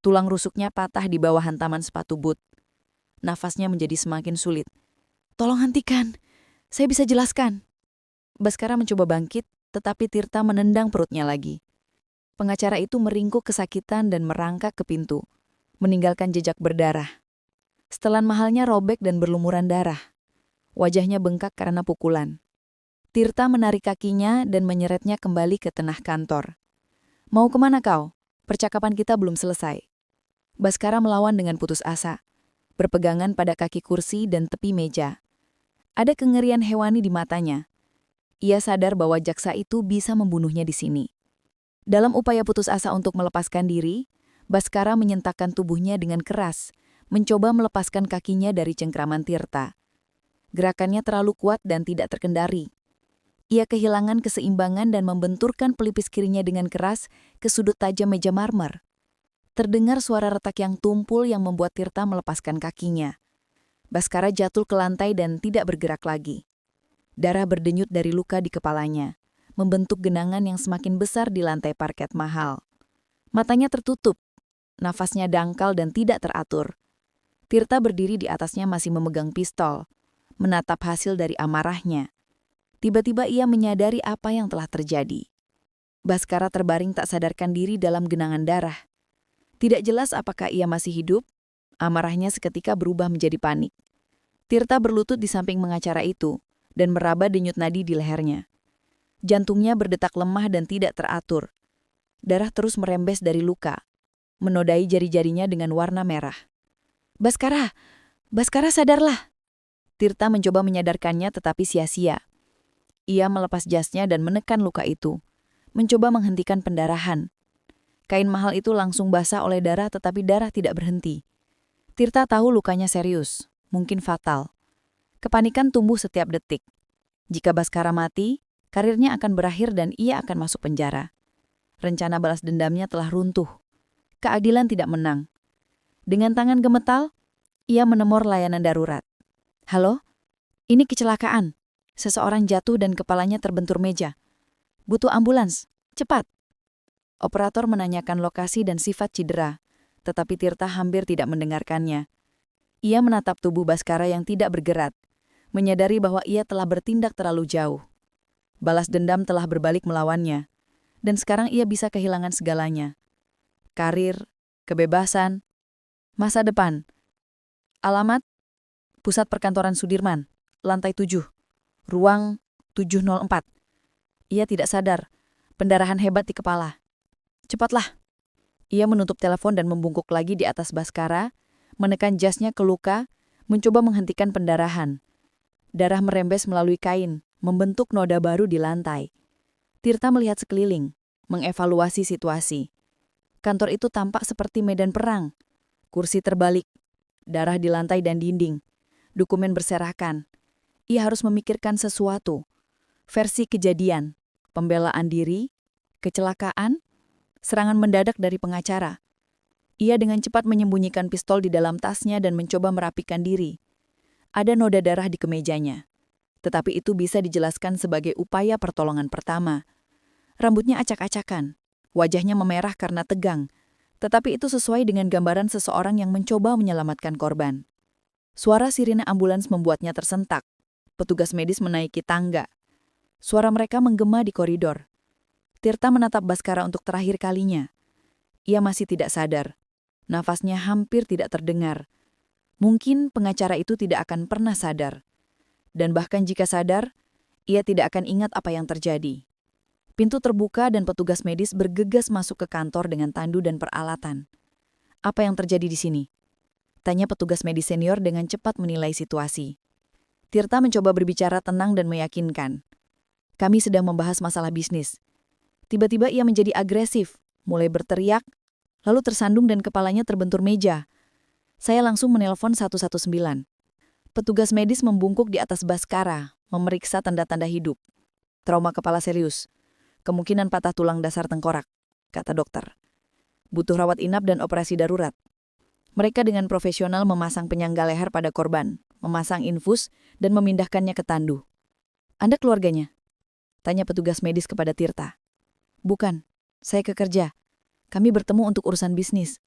Tulang rusuknya patah di bawah hantaman sepatu boot. Nafasnya menjadi semakin sulit. Tolong hentikan, saya bisa jelaskan. Baskara mencoba bangkit, tetapi Tirta menendang perutnya lagi. Pengacara itu meringkuk kesakitan dan merangkak ke pintu, meninggalkan jejak berdarah. Setelan mahalnya robek dan berlumuran darah. Wajahnya bengkak karena pukulan. Tirta menarik kakinya dan menyeretnya kembali ke tengah kantor. Mau kemana kau? Percakapan kita belum selesai. Baskara melawan dengan putus asa, berpegangan pada kaki kursi dan tepi meja. Ada kengerian hewani di matanya. Ia sadar bahwa jaksa itu bisa membunuhnya di sini. Dalam upaya putus asa untuk melepaskan diri, Baskara menyentakkan tubuhnya dengan keras, mencoba melepaskan kakinya dari cengkraman Tirta. Gerakannya terlalu kuat dan tidak terkendali. Ia kehilangan keseimbangan dan membenturkan pelipis kirinya dengan keras ke sudut tajam meja marmer. Terdengar suara retak yang tumpul yang membuat Tirta melepaskan kakinya. Baskara jatuh ke lantai dan tidak bergerak lagi. Darah berdenyut dari luka di kepalanya, membentuk genangan yang semakin besar di lantai parket mahal. Matanya tertutup, nafasnya dangkal dan tidak teratur. Tirta berdiri di atasnya masih memegang pistol, menatap hasil dari amarahnya. Tiba-tiba ia menyadari apa yang telah terjadi. Baskara terbaring tak sadarkan diri dalam genangan darah. Tidak jelas apakah ia masih hidup, amarahnya seketika berubah menjadi panik. Tirta berlutut di samping pengacara itu dan meraba denyut nadi di lehernya. Jantungnya berdetak lemah dan tidak teratur. Darah terus merembes dari luka, menodai jari-jarinya dengan warna merah. Baskara, Baskara sadarlah. Tirta mencoba menyadarkannya tetapi sia-sia. Ia melepas jasnya dan menekan luka itu, mencoba menghentikan pendarahan. Kain mahal itu langsung basah oleh darah tetapi darah tidak berhenti. Tirta tahu lukanya serius, mungkin fatal. Kepanikan tumbuh setiap detik. Jika Baskara mati, karirnya akan berakhir dan ia akan masuk penjara. Rencana balas dendamnya telah runtuh. Keadilan tidak menang. Dengan tangan gemetal, ia menemor layanan darurat. Halo? Ini kecelakaan. Seseorang jatuh dan kepalanya terbentur meja. Butuh ambulans. Cepat. Operator menanyakan lokasi dan sifat cedera, tetapi Tirta hampir tidak mendengarkannya. Ia menatap tubuh Baskara yang tidak bergerak, menyadari bahwa ia telah bertindak terlalu jauh. Balas dendam telah berbalik melawannya, dan sekarang ia bisa kehilangan segalanya. Karir, kebebasan, masa depan. Alamat, Pusat Perkantoran Sudirman, lantai 7, ruang 704. Ia tidak sadar, pendarahan hebat di kepala. Cepatlah. Ia menutup telepon dan membungkuk lagi di atas Baskara, menekan jasnya ke luka, mencoba menghentikan pendarahan. Darah merembes melalui kain, membentuk noda baru di lantai. Tirta melihat sekeliling, mengevaluasi situasi. Kantor itu tampak seperti medan perang. Kursi terbalik, darah di lantai dan dinding, dokumen berserakan. Ia harus memikirkan sesuatu. Versi kejadian, pembelaan diri, kecelakaan, serangan mendadak dari pengacara. Ia dengan cepat menyembunyikan pistol di dalam tasnya dan mencoba merapikan diri. Ada noda darah di kemejanya. Tetapi itu bisa dijelaskan sebagai upaya pertolongan pertama. Rambutnya acak-acakan, wajahnya memerah karena tegang, tetapi itu sesuai dengan gambaran seseorang yang mencoba menyelamatkan korban. Suara sirine ambulans membuatnya tersentak. Petugas medis menaiki tangga. Suara mereka menggema di koridor. Tirta menatap Baskara untuk terakhir kalinya. Ia masih tidak sadar. Nafasnya hampir tidak terdengar. Mungkin pengacara itu tidak akan pernah sadar. Dan bahkan jika sadar, ia tidak akan ingat apa yang terjadi. Pintu terbuka dan petugas medis bergegas masuk ke kantor dengan tandu dan peralatan. Apa yang terjadi di sini? Tanya petugas medis senior dengan cepat menilai situasi. Tirta mencoba berbicara tenang dan meyakinkan. Kami sedang membahas masalah bisnis. Tiba-tiba ia menjadi agresif, mulai berteriak, lalu tersandung dan kepalanya terbentur meja. Saya langsung menelpon 119. Petugas medis membungkuk di atas Baskara, memeriksa tanda-tanda hidup. Trauma kepala serius. Kemungkinan patah tulang dasar tengkorak, kata dokter. Butuh rawat inap dan operasi darurat. Mereka dengan profesional memasang penyangga leher pada korban, memasang infus, dan memindahkannya ke tandu. Anda keluarganya? Tanya petugas medis kepada Tirta. Bukan, saya kerja. Kami bertemu untuk urusan bisnis.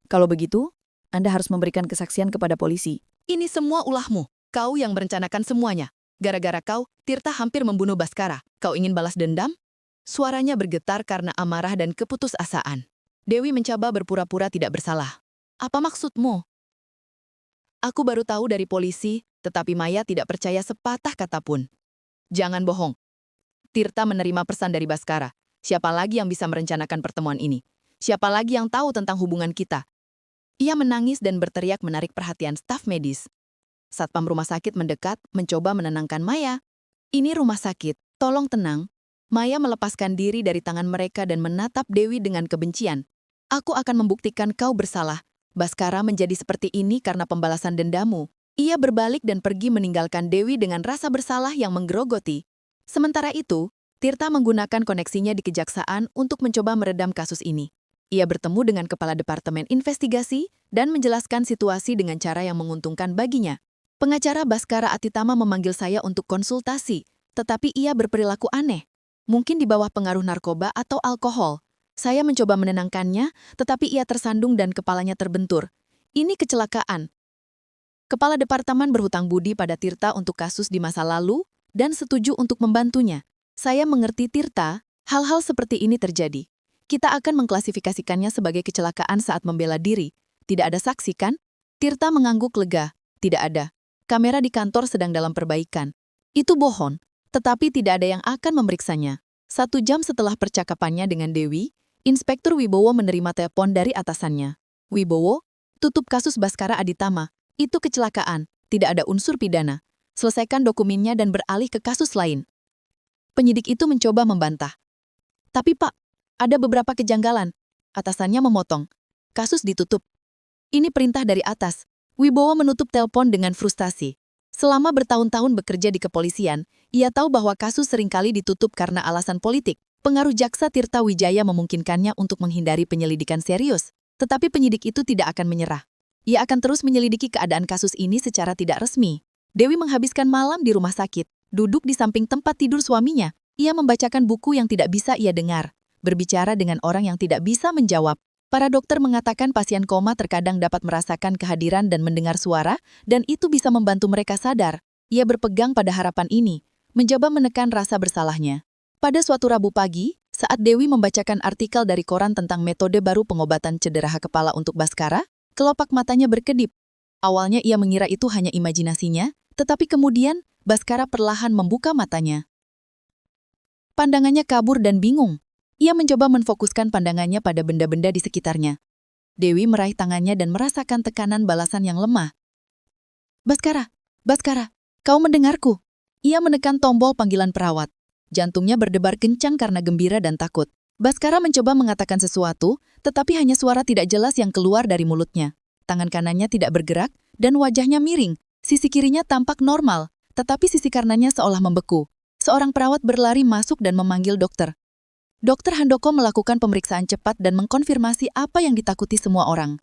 Kalau begitu, Anda harus memberikan kesaksian kepada polisi. Ini semua ulahmu. Kau yang merencanakan semuanya. Gara-gara kau, Tirta hampir membunuh Baskara. Kau ingin balas dendam? Suaranya bergetar karena amarah dan keputusasaan. Dewi mencoba berpura-pura tidak bersalah. Apa maksudmu? Aku baru tahu dari polisi, tetapi Maya tidak percaya sepatah kata pun. Jangan bohong. Tirta menerima pesan dari Baskara. Siapa lagi yang bisa merencanakan pertemuan ini? Siapa lagi yang tahu tentang hubungan kita? Ia menangis dan berteriak menarik perhatian staf medis. Satpam rumah sakit mendekat, mencoba menenangkan Maya. Ini rumah sakit, tolong tenang. Maya melepaskan diri dari tangan mereka dan menatap Dewi dengan kebencian. Aku akan membuktikan kau bersalah. Baskara menjadi seperti ini karena pembalasan dendamu. Ia berbalik dan pergi meninggalkan Dewi dengan rasa bersalah yang menggerogoti. Sementara itu, Tirta menggunakan koneksinya di kejaksaan untuk mencoba meredam kasus ini. Ia bertemu dengan kepala departemen investigasi dan menjelaskan situasi dengan cara yang menguntungkan baginya. Pengacara Baskara Atitama memanggil saya untuk konsultasi, tetapi ia berperilaku aneh. Mungkin di bawah pengaruh narkoba atau alkohol. Saya mencoba menenangkannya, tetapi ia tersandung dan kepalanya terbentur. Ini kecelakaan. Kepala departemen berhutang budi pada Tirta untuk kasus di masa lalu dan setuju untuk membantunya. Saya mengerti Tirta, hal-hal seperti ini terjadi. Kita akan mengklasifikasikannya sebagai kecelakaan saat membela diri. Tidak ada saksi, kan? Tirta mengangguk lega. Tidak ada. Kamera di kantor sedang dalam perbaikan. Itu bohong, tetapi tidak ada yang akan memeriksanya. 1 jam setelah percakapannya dengan Dewi, Inspektur Wibowo menerima telepon dari atasannya. Wibowo, tutup kasus Baskara Aditama. Itu kecelakaan, tidak ada unsur pidana. Selesaikan dokumennya dan beralih ke kasus lain. Penyidik itu mencoba membantah. Tapi Pak, ada beberapa kejanggalan. Atasannya memotong. Kasus ditutup. Ini perintah dari atas. Wibowo menutup telepon dengan frustasi. Selama bertahun-tahun bekerja di kepolisian, ia tahu bahwa kasus seringkali ditutup karena alasan politik. Pengaruh jaksa Tirta Wijaya memungkinkannya untuk menghindari penyelidikan serius. Tetapi penyidik itu tidak akan menyerah. Ia akan terus menyelidiki keadaan kasus ini secara tidak resmi. Dewi menghabiskan malam di rumah sakit, duduk di samping tempat tidur suaminya. Ia membacakan buku yang tidak bisa ia dengar. Berbicara dengan orang yang tidak bisa menjawab. Para dokter mengatakan pasien koma terkadang dapat merasakan kehadiran dan mendengar suara, dan itu bisa membantu mereka sadar. Ia berpegang pada harapan ini, mencoba menekan rasa bersalahnya. Pada suatu Rabu pagi, saat Dewi membacakan artikel dari koran tentang metode baru pengobatan cedera kepala untuk Baskara, kelopak matanya berkedip. Awalnya ia mengira itu hanya imajinasinya, tetapi kemudian Baskara perlahan membuka matanya. Pandangannya kabur dan bingung. Ia mencoba menfokuskan pandangannya pada benda-benda di sekitarnya. Dewi meraih tangannya dan merasakan tekanan balasan yang lemah. Baskara, Baskara, kau mendengarku? Ia menekan tombol panggilan perawat. Jantungnya berdebar kencang karena gembira dan takut. Baskara mencoba mengatakan sesuatu, tetapi hanya suara tidak jelas yang keluar dari mulutnya. Tangan kanannya tidak bergerak, dan wajahnya miring. Sisi kirinya tampak normal, tetapi sisi kanannya seolah membeku. Seorang perawat berlari masuk dan memanggil dokter. Dokter Handoko melakukan pemeriksaan cepat dan mengkonfirmasi apa yang ditakuti semua orang.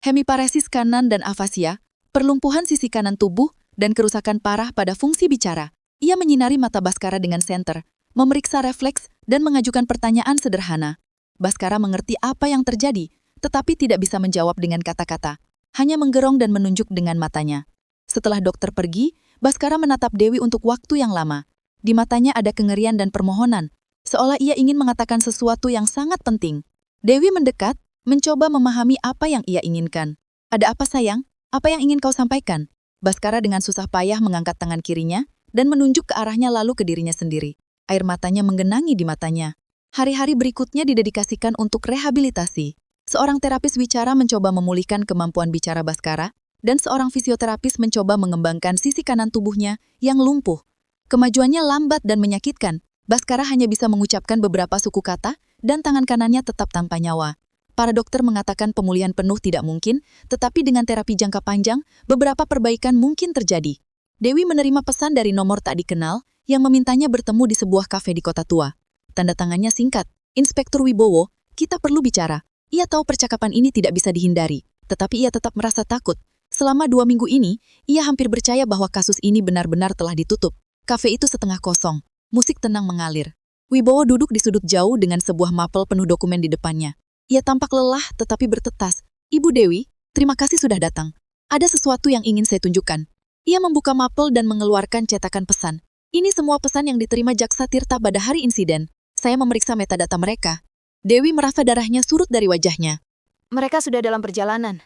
Hemiparesis kanan dan afasia, perlumpuhan sisi kanan tubuh, dan kerusakan parah pada fungsi bicara. Ia menyinari mata Baskara dengan senter, memeriksa refleks, dan mengajukan pertanyaan sederhana. Baskara mengerti apa yang terjadi, tetapi tidak bisa menjawab dengan kata-kata. Hanya menggerong dan menunjuk dengan matanya. Setelah dokter pergi, Baskara menatap Dewi untuk waktu yang lama. Di matanya ada kengerian dan permohonan, seolah ia ingin mengatakan sesuatu yang sangat penting. Dewi mendekat, mencoba memahami apa yang ia inginkan. Ada apa sayang? Apa yang ingin kau sampaikan? Baskara dengan susah payah mengangkat tangan kirinya dan menunjuk ke arahnya lalu ke dirinya sendiri. Air matanya menggenangi di matanya. Hari-hari berikutnya didedikasikan untuk rehabilitasi. Seorang terapis bicara mencoba memulihkan kemampuan bicara Baskara, dan seorang fisioterapis mencoba mengembangkan sisi kanan tubuhnya yang lumpuh. Kemajuannya lambat dan menyakitkan. Baskara hanya bisa mengucapkan beberapa suku kata, dan tangan kanannya tetap tanpa nyawa. Para dokter mengatakan pemulihan penuh tidak mungkin, tetapi dengan terapi jangka panjang, beberapa perbaikan mungkin terjadi. Dewi menerima pesan dari nomor tak dikenal yang memintanya bertemu di sebuah kafe di kota tua. Tanda tangannya singkat, Inspektur Wibowo, kita perlu bicara. Ia tahu percakapan ini tidak bisa dihindari, tetapi ia tetap merasa takut. Selama 2 minggu ini, ia hampir percaya bahwa kasus ini benar-benar telah ditutup. Kafe itu setengah kosong, musik tenang mengalir. Wibowo duduk di sudut jauh dengan sebuah mapel penuh dokumen di depannya. Ia tampak lelah tetapi bertetas. Ibu Dewi, terima kasih sudah datang. Ada sesuatu yang ingin saya tunjukkan. Ia membuka mapel dan mengeluarkan cetakan pesan. Ini semua pesan yang diterima Jaksa Tirta pada hari insiden. Saya memeriksa metadata mereka. Dewi merasa darahnya surut dari wajahnya. Mereka sudah dalam perjalanan.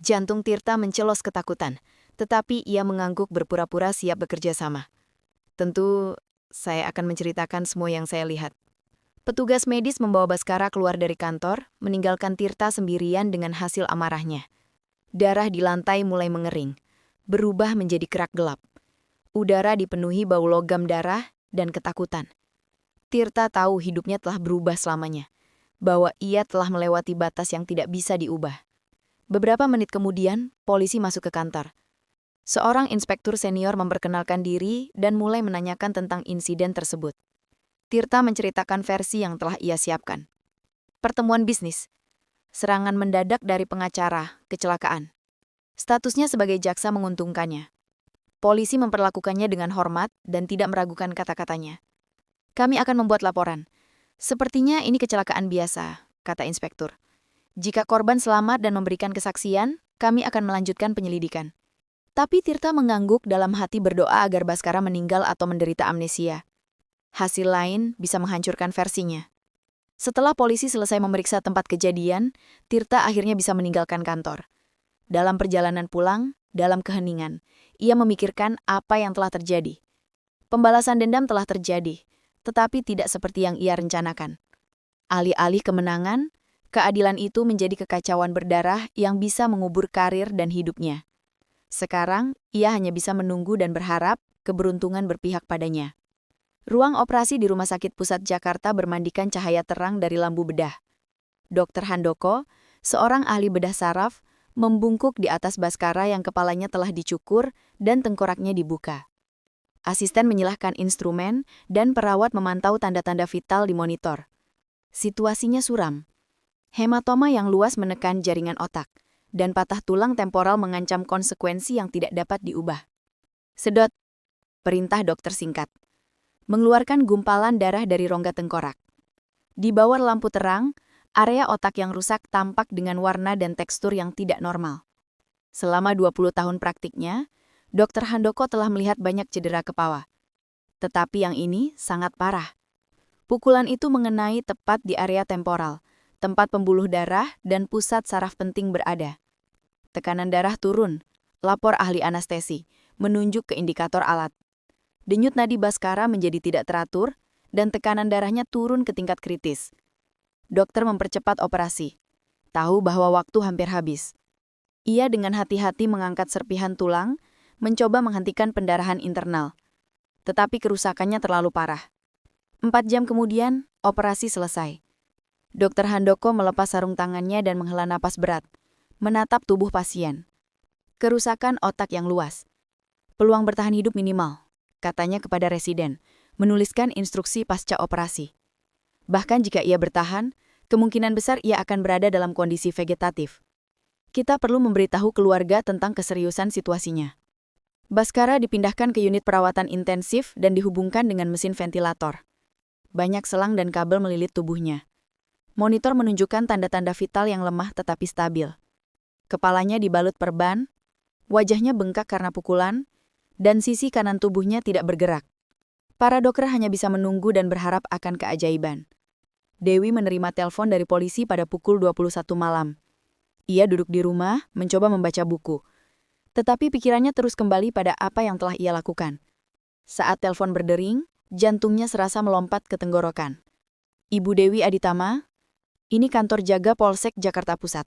Jantung Tirta mencelos ketakutan, tetapi ia mengangguk berpura-pura siap bekerja sama. Tentu, saya akan menceritakan semua yang saya lihat. Petugas medis membawa Baskara keluar dari kantor, meninggalkan Tirta sendirian dengan hasil amarahnya. Darah di lantai mulai mengering, berubah menjadi kerak gelap. Udara dipenuhi bau logam darah dan ketakutan. Tirta tahu hidupnya telah berubah selamanya, bahwa ia telah melewati batas yang tidak bisa diubah. Beberapa menit kemudian, polisi masuk ke kantor. Seorang inspektur senior memperkenalkan diri dan mulai menanyakan tentang insiden tersebut. Tirta menceritakan versi yang telah ia siapkan. Pertemuan bisnis. Serangan mendadak dari pengacara, kecelakaan. Statusnya sebagai jaksa menguntungkannya. Polisi memperlakukannya dengan hormat dan tidak meragukan kata-katanya. Kami akan membuat laporan. Sepertinya ini kecelakaan biasa, kata inspektur. Jika korban selamat dan memberikan kesaksian, kami akan melanjutkan penyelidikan. Tapi Tirta mengangguk dalam hati berdoa agar Baskara meninggal atau menderita amnesia. Hasil lain bisa menghancurkan versinya. Setelah polisi selesai memeriksa tempat kejadian, Tirta akhirnya bisa meninggalkan kantor. Dalam perjalanan pulang, dalam keheningan, ia memikirkan apa yang telah terjadi. Pembalasan dendam telah terjadi, tetapi tidak seperti yang ia rencanakan. Alih-alih kemenangan, keadilan itu menjadi kekacauan berdarah yang bisa mengubur karir dan hidupnya. Sekarang, ia hanya bisa menunggu dan berharap keberuntungan berpihak padanya. Ruang operasi di Rumah Sakit Pusat Jakarta bermandikan cahaya terang dari lampu bedah. Dr. Handoko, seorang ahli bedah saraf, membungkuk di atas Baskara yang kepalanya telah dicukur dan tengkoraknya dibuka. Asisten menyilahkan instrumen dan perawat memantau tanda-tanda vital di monitor. Situasinya suram. Hematoma yang luas menekan jaringan otak, dan patah tulang temporal mengancam konsekuensi yang tidak dapat diubah. Sedot, perintah dokter singkat. Mengeluarkan gumpalan darah dari rongga tengkorak. Di bawah lampu terang, area otak yang rusak tampak dengan warna dan tekstur yang tidak normal. Selama 20 tahun praktiknya, Dr. Handoko telah melihat banyak cedera kepala. Tetapi yang ini sangat parah. Pukulan itu mengenai tepat di area temporal, tempat pembuluh darah dan pusat saraf penting berada. Tekanan darah turun, lapor ahli anestesi, menunjuk ke indikator alat. Denyut nadi Baskara menjadi tidak teratur, dan tekanan darahnya turun ke tingkat kritis. Dokter mempercepat operasi. Tahu bahwa waktu hampir habis. Ia dengan hati-hati mengangkat serpihan tulang, mencoba menghentikan pendarahan internal. Tetapi kerusakannya terlalu parah. 4 jam kemudian, operasi selesai. Dr. Handoko melepas sarung tangannya dan menghela napas berat, menatap tubuh pasien. Kerusakan otak yang luas. Peluang bertahan hidup minimal, katanya kepada residen, menuliskan instruksi pasca operasi. Bahkan jika ia bertahan, kemungkinan besar ia akan berada dalam kondisi vegetatif. Kita perlu memberitahu keluarga tentang keseriusan situasinya. Baskara dipindahkan ke unit perawatan intensif dan dihubungkan dengan mesin ventilator. Banyak selang dan kabel melilit tubuhnya. Monitor menunjukkan tanda-tanda vital yang lemah tetapi stabil. Kepalanya dibalut perban, wajahnya bengkak karena pukulan, dan sisi kanan tubuhnya tidak bergerak. Para dokter hanya bisa menunggu dan berharap akan keajaiban. Dewi menerima telepon dari polisi pada pukul 21 malam. Ia duduk di rumah, mencoba membaca buku. Tetapi pikirannya terus kembali pada apa yang telah ia lakukan. Saat telepon berdering, jantungnya serasa melompat ke tenggorokan. Ibu Dewi Aditama, ini kantor jaga Polsek Jakarta Pusat.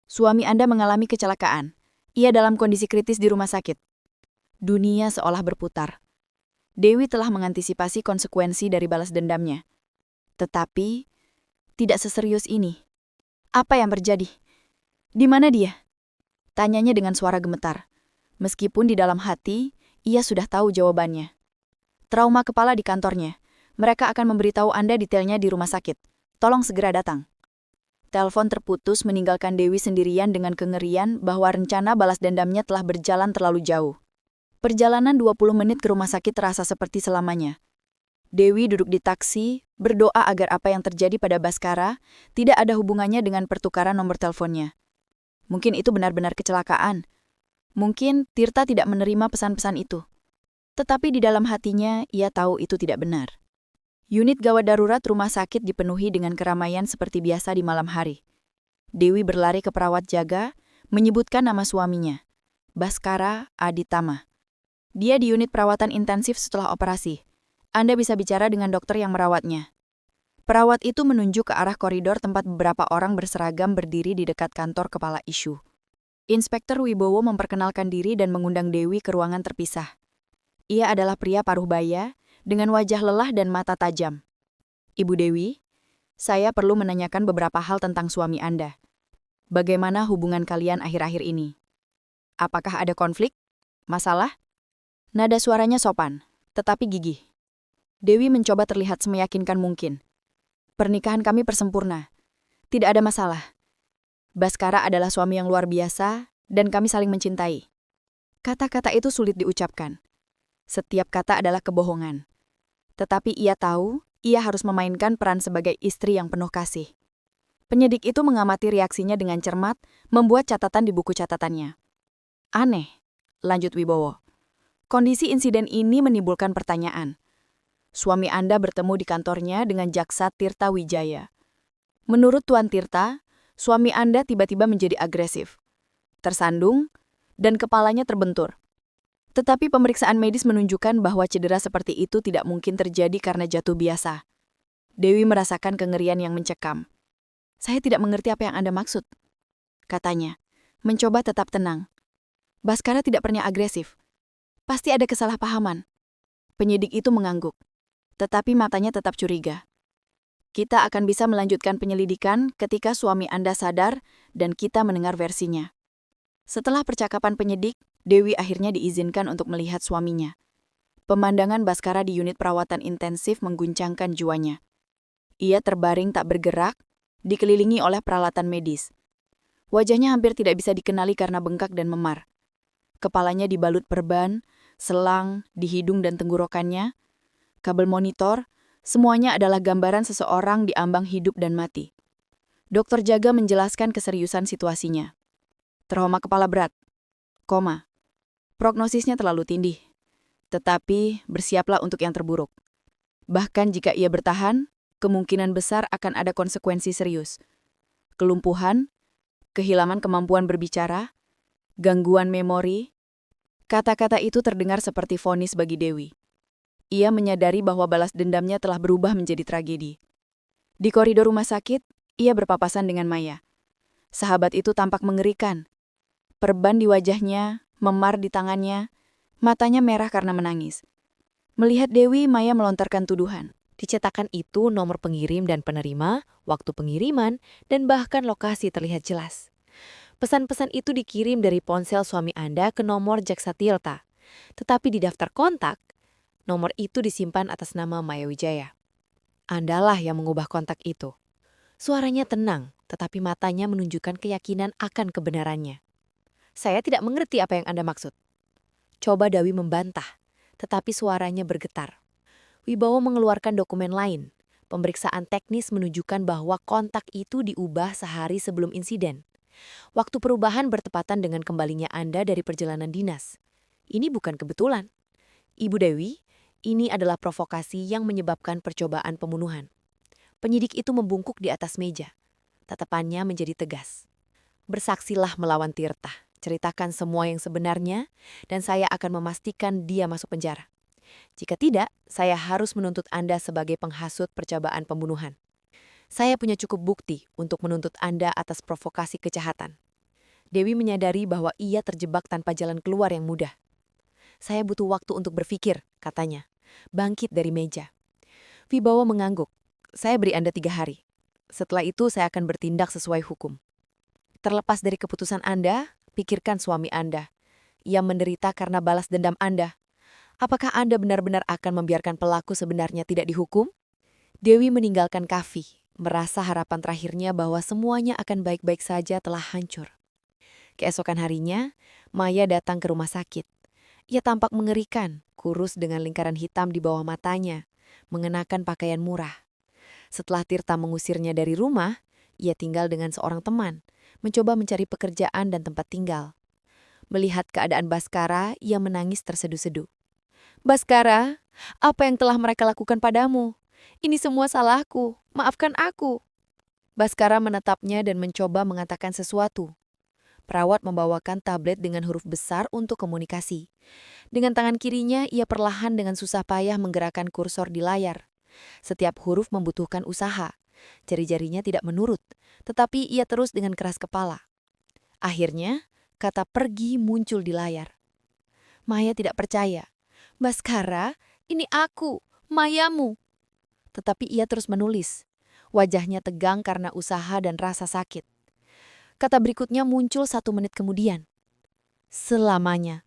Suami Anda mengalami kecelakaan. Ia dalam kondisi kritis di rumah sakit. Dunia seolah berputar. Dewi telah mengantisipasi konsekuensi dari balas dendamnya. Tetapi, tidak seserius ini. Apa yang terjadi? Di mana dia? Tanyanya dengan suara gemetar. Meskipun di dalam hati, ia sudah tahu jawabannya. Trauma kepala di kantornya. Mereka akan memberitahu Anda detailnya di rumah sakit. Tolong segera datang. Telepon terputus meninggalkan Dewi sendirian dengan kengerian bahwa rencana balas dendamnya telah berjalan terlalu jauh. Perjalanan 20 menit ke rumah sakit terasa seperti selamanya. Dewi duduk di taksi, berdoa agar apa yang terjadi pada Baskara tidak ada hubungannya dengan pertukaran nomor teleponnya. Mungkin itu benar-benar kecelakaan. Mungkin Tirta tidak menerima pesan-pesan itu. Tetapi di dalam hatinya, ia tahu itu tidak benar. Unit gawat darurat rumah sakit dipenuhi dengan keramaian seperti biasa di malam hari. Dewi berlari ke perawat jaga, menyebutkan nama suaminya, Baskara Aditama. Dia di unit perawatan intensif setelah operasi. Anda bisa bicara dengan dokter yang merawatnya. Perawat itu menunjuk ke arah koridor tempat beberapa orang berseragam berdiri di dekat kantor kepala isu. Inspektur Wibowo memperkenalkan diri dan mengundang Dewi ke ruangan terpisah. Ia adalah pria paruh baya, dengan wajah lelah dan mata tajam. Ibu Dewi, saya perlu menanyakan beberapa hal tentang suami Anda. Bagaimana hubungan kalian akhir-akhir ini? Apakah ada konflik? Masalah? Nada suaranya sopan, tetapi gigih. Dewi mencoba terlihat semeyakinkan mungkin. Pernikahan kami bersempurna. Tidak ada masalah. Baskara adalah suami yang luar biasa, dan kami saling mencintai. Kata-kata itu sulit diucapkan. Setiap kata adalah kebohongan. Tetapi ia tahu, ia harus memainkan peran sebagai istri yang penuh kasih. Penyidik itu mengamati reaksinya dengan cermat, membuat catatan di buku catatannya. Aneh, lanjut Wibowo. Kondisi insiden ini menimbulkan pertanyaan. Suami Anda bertemu di kantornya dengan Jaksa Tirta Wijaya. Menurut Tuan Tirta, suami Anda tiba-tiba menjadi agresif, tersandung, dan kepalanya terbentur. Tetapi pemeriksaan medis menunjukkan bahwa cedera seperti itu tidak mungkin terjadi karena jatuh biasa. Dewi merasakan kengerian yang mencekam. Saya tidak mengerti apa yang Anda maksud, katanya, mencoba tetap tenang. Baskara tidak pernah agresif. Pasti ada kesalahpahaman. Penyidik itu mengangguk, tetapi matanya tetap curiga. Kita akan bisa melanjutkan penyelidikan ketika suami Anda sadar dan kita mendengar versinya. Setelah percakapan penyidik, Dewi akhirnya diizinkan untuk melihat suaminya. Pemandangan Baskara di unit perawatan intensif mengguncangkan jiwanya. Ia terbaring tak bergerak, dikelilingi oleh peralatan medis. Wajahnya hampir tidak bisa dikenali karena bengkak dan memar. Kepalanya dibalut perban, selang, di hidung dan tenggorokannya, kabel monitor, semuanya adalah gambaran seseorang di ambang hidup dan mati. Dokter jaga menjelaskan keseriusan situasinya. Trauma kepala berat, koma. Prognosisnya terlalu tinggi. Tetapi bersiaplah untuk yang terburuk. Bahkan jika ia bertahan, kemungkinan besar akan ada konsekuensi serius. Kelumpuhan, kehilangan kemampuan berbicara, gangguan memori. Kata-kata itu terdengar seperti vonis bagi Dewi. Ia menyadari bahwa balas dendamnya telah berubah menjadi tragedi. Di koridor rumah sakit, ia berpapasan dengan Maya. Sahabat itu tampak mengerikan. Perban di wajahnya, memar di tangannya, matanya merah karena menangis. Melihat Dewi, Maya melontarkan tuduhan. Di cetakan itu nomor pengirim dan penerima, waktu pengiriman, dan bahkan lokasi terlihat jelas. Pesan-pesan itu dikirim dari ponsel suami Anda ke nomor Jaksa Tirta. Tetapi di daftar kontak, nomor itu disimpan atas nama Maya Wijaya. Andalah yang mengubah kontak itu. Suaranya tenang, tetapi matanya menunjukkan keyakinan akan kebenarannya. Saya tidak mengerti apa yang Anda maksud. Coba Dewi membantah, tetapi suaranya bergetar. Wibowo mengeluarkan dokumen lain. Pemeriksaan teknis menunjukkan bahwa kontak itu diubah sehari sebelum insiden. Waktu perubahan bertepatan dengan kembalinya Anda dari perjalanan dinas. Ini bukan kebetulan. Ibu Dewi, ini adalah provokasi yang menyebabkan percobaan pembunuhan. Penyidik itu membungkuk di atas meja. Tatapannya menjadi tegas. Bersaksilah melawan Tirta. Ceritakan semua yang sebenarnya, dan saya akan memastikan dia masuk penjara. Jika tidak, saya harus menuntut Anda sebagai penghasut percobaan pembunuhan. Saya punya cukup bukti untuk menuntut Anda atas provokasi kejahatan. Dewi menyadari bahwa ia terjebak tanpa jalan keluar yang mudah. Saya butuh waktu untuk berpikir, katanya. Bangkit dari meja. Wibowo mengangguk. Saya beri Anda 3 hari. Setelah itu saya akan bertindak sesuai hukum. Terlepas dari keputusan Anda, pikirkan suami Anda. Ia menderita karena balas dendam Anda. Apakah Anda benar-benar akan membiarkan pelaku sebenarnya tidak dihukum? Dewi meninggalkan kafe, merasa harapan terakhirnya bahwa semuanya akan baik-baik saja telah hancur. Keesokan harinya, Maya datang ke rumah sakit. Ia tampak mengerikan, kurus dengan lingkaran hitam di bawah matanya, mengenakan pakaian murah. Setelah Tirta mengusirnya dari rumah, ia tinggal dengan seorang teman, mencoba mencari pekerjaan dan tempat tinggal. Melihat keadaan Baskara, ia menangis terseduh-seduh. Baskara, apa yang telah mereka lakukan padamu? Ini semua salahku, maafkan aku. Baskara menatapnya dan mencoba mengatakan sesuatu. Perawat membawakan tablet dengan huruf besar untuk komunikasi. Dengan tangan kirinya, ia perlahan dengan susah payah menggerakkan kursor di layar. Setiap huruf membutuhkan usaha. Jari-jarinya tidak menurut, tetapi ia terus dengan keras kepala. Akhirnya, kata pergi muncul di layar. Maya tidak percaya. Baskara, ini aku, Mayamu. Tetapi ia terus menulis. Wajahnya tegang karena usaha dan rasa sakit. Kata berikutnya muncul 1 menit kemudian. Selamanya.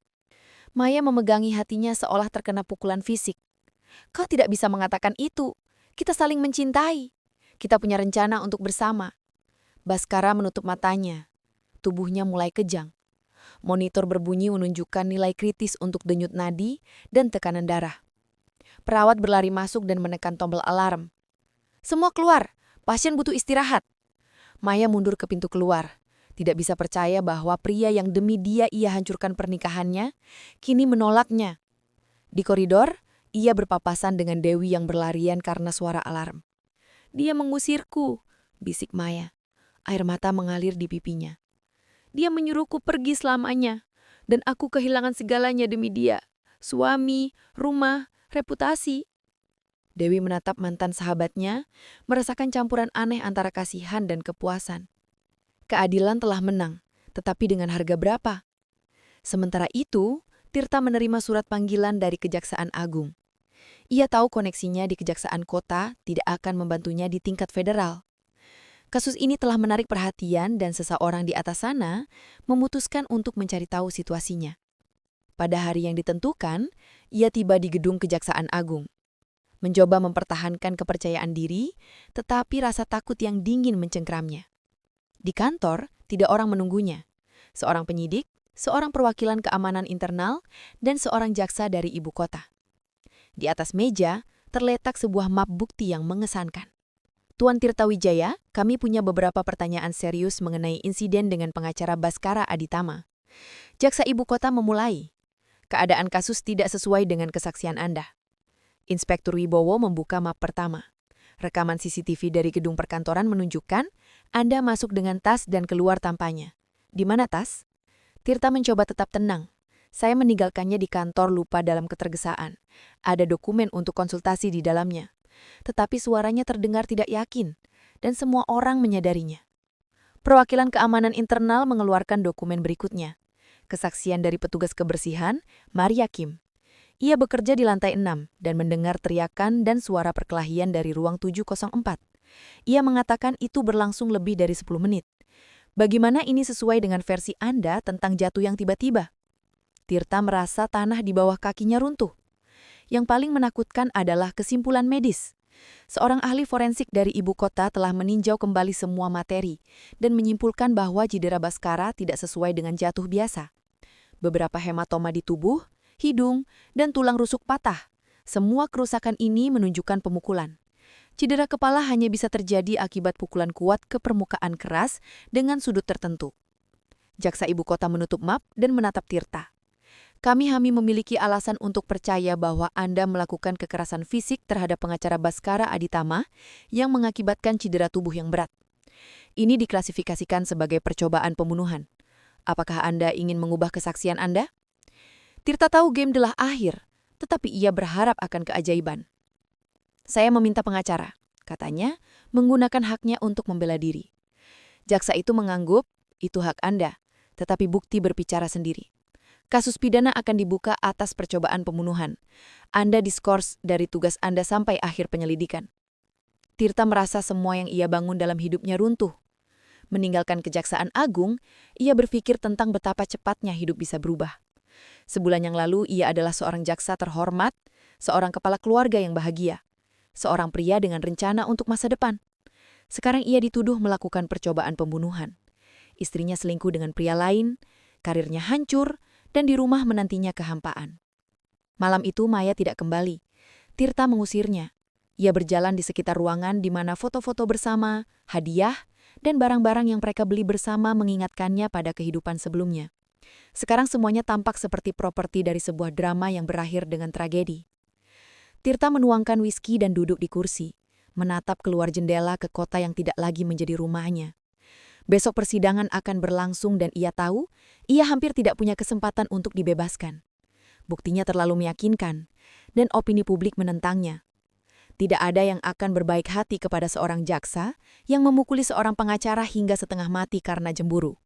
Maya memegangi hatinya seolah terkena pukulan fisik. Kau tidak bisa mengatakan itu. Kita saling mencintai. Kita punya rencana untuk bersama. Baskara menutup matanya. Tubuhnya mulai kejang. Monitor berbunyi menunjukkan nilai kritis untuk denyut nadi dan tekanan darah. Perawat berlari masuk dan menekan tombol alarm. Semua keluar, pasien butuh istirahat. Maya mundur ke pintu keluar. Tidak bisa percaya bahwa pria yang demi dia ia hancurkan pernikahannya, kini menolaknya. Di koridor, ia berpapasan dengan Dewi yang berlarian karena suara alarm. Dia mengusirku, bisik Maya. Air mata mengalir di pipinya. Dia menyuruhku pergi selamanya, dan aku kehilangan segalanya demi dia. Suami, rumah, reputasi. Dewi menatap mantan sahabatnya, merasakan campuran aneh antara kasihan dan kepuasan. Keadilan telah menang, tetapi dengan harga berapa? Sementara itu, Tirta menerima surat panggilan dari Kejaksaan Agung. Ia tahu koneksinya di Kejaksaan Kota tidak akan membantunya di tingkat federal. Kasus ini telah menarik perhatian dan seseorang di atas sana memutuskan untuk mencari tahu situasinya. Pada hari yang ditentukan, ia tiba di gedung Kejaksaan Agung. Mencoba mempertahankan kepercayaan diri, tetapi rasa takut yang dingin mencengkramnya. Di kantor, tidak orang menunggunya. Seorang penyidik, seorang perwakilan keamanan internal, dan seorang jaksa dari ibu kota. Di atas meja, terletak sebuah map bukti yang mengesankan. Tuan Tirta Wijaya, kami punya beberapa pertanyaan serius mengenai insiden dengan pengacara Baskara Aditama. Jaksa ibu kota memulai. Keadaan kasus tidak sesuai dengan kesaksian Anda. Inspektur Wibowo membuka map pertama. Rekaman CCTV dari gedung perkantoran menunjukkan Anda masuk dengan tas dan keluar tanpanya. Di mana tas? Tirta mencoba tetap tenang. Saya meninggalkannya di kantor lupa dalam ketergesaan. Ada dokumen untuk konsultasi di dalamnya. Tetapi suaranya terdengar tidak yakin, dan semua orang menyadarinya. Perwakilan keamanan internal mengeluarkan dokumen berikutnya. Kesaksian dari petugas kebersihan, Maria Kim. Ia bekerja di lantai 6 dan mendengar teriakan dan suara perkelahian dari ruang 704. Ia mengatakan itu berlangsung lebih dari 10 menit. Bagaimana ini sesuai dengan versi Anda tentang jatuh yang tiba-tiba? Tirta merasa tanah di bawah kakinya runtuh. Yang paling menakutkan adalah kesimpulan medis. Seorang ahli forensik dari ibu kota telah meninjau kembali semua materi dan menyimpulkan bahwa cedera Baskara tidak sesuai dengan jatuh biasa. Beberapa hematoma di tubuh, hidung, dan tulang rusuk patah. Semua kerusakan ini menunjukkan pemukulan. Cedera kepala hanya bisa terjadi akibat pukulan kuat ke permukaan keras dengan sudut tertentu. Jaksa ibu kota menutup map dan menatap Tirta. Kami memiliki alasan untuk percaya bahwa Anda melakukan kekerasan fisik terhadap pengacara Baskara Aditama yang mengakibatkan cedera tubuh yang berat. Ini diklasifikasikan sebagai percobaan pembunuhan. Apakah Anda ingin mengubah kesaksian Anda? Tirta tahu game telah akhir, tetapi ia berharap akan keajaiban. Saya meminta pengacara, katanya, menggunakan haknya untuk membela diri. Jaksa itu mengangguk, itu hak Anda, tetapi bukti berbicara sendiri. Kasus pidana akan dibuka atas percobaan pembunuhan. Anda diskors dari tugas Anda sampai akhir penyelidikan. Tirta merasa semua yang ia bangun dalam hidupnya runtuh. Meninggalkan Kejaksaan Agung, ia berpikir tentang betapa cepatnya hidup bisa berubah. Sebulan yang lalu, ia adalah seorang jaksa terhormat, seorang kepala keluarga yang bahagia, seorang pria dengan rencana untuk masa depan. Sekarang ia dituduh melakukan percobaan pembunuhan. Istrinya selingkuh dengan pria lain, karirnya hancur, dan di rumah menantinya kehampaan. Malam itu Maya tidak kembali. Tirta mengusirnya. Ia berjalan di sekitar ruangan di mana foto-foto bersama, hadiah, dan barang-barang yang mereka beli bersama mengingatkannya pada kehidupan sebelumnya. Sekarang semuanya tampak seperti properti dari sebuah drama yang berakhir dengan tragedi. Tirta menuangkan whisky dan duduk di kursi, menatap keluar jendela ke kota yang tidak lagi menjadi rumahnya. Besok persidangan akan berlangsung dan ia tahu, ia hampir tidak punya kesempatan untuk dibebaskan. Buktinya terlalu meyakinkan, dan opini publik menentangnya. Tidak ada yang akan berbaik hati kepada seorang jaksa yang memukuli seorang pengacara hingga setengah mati karena cemburu.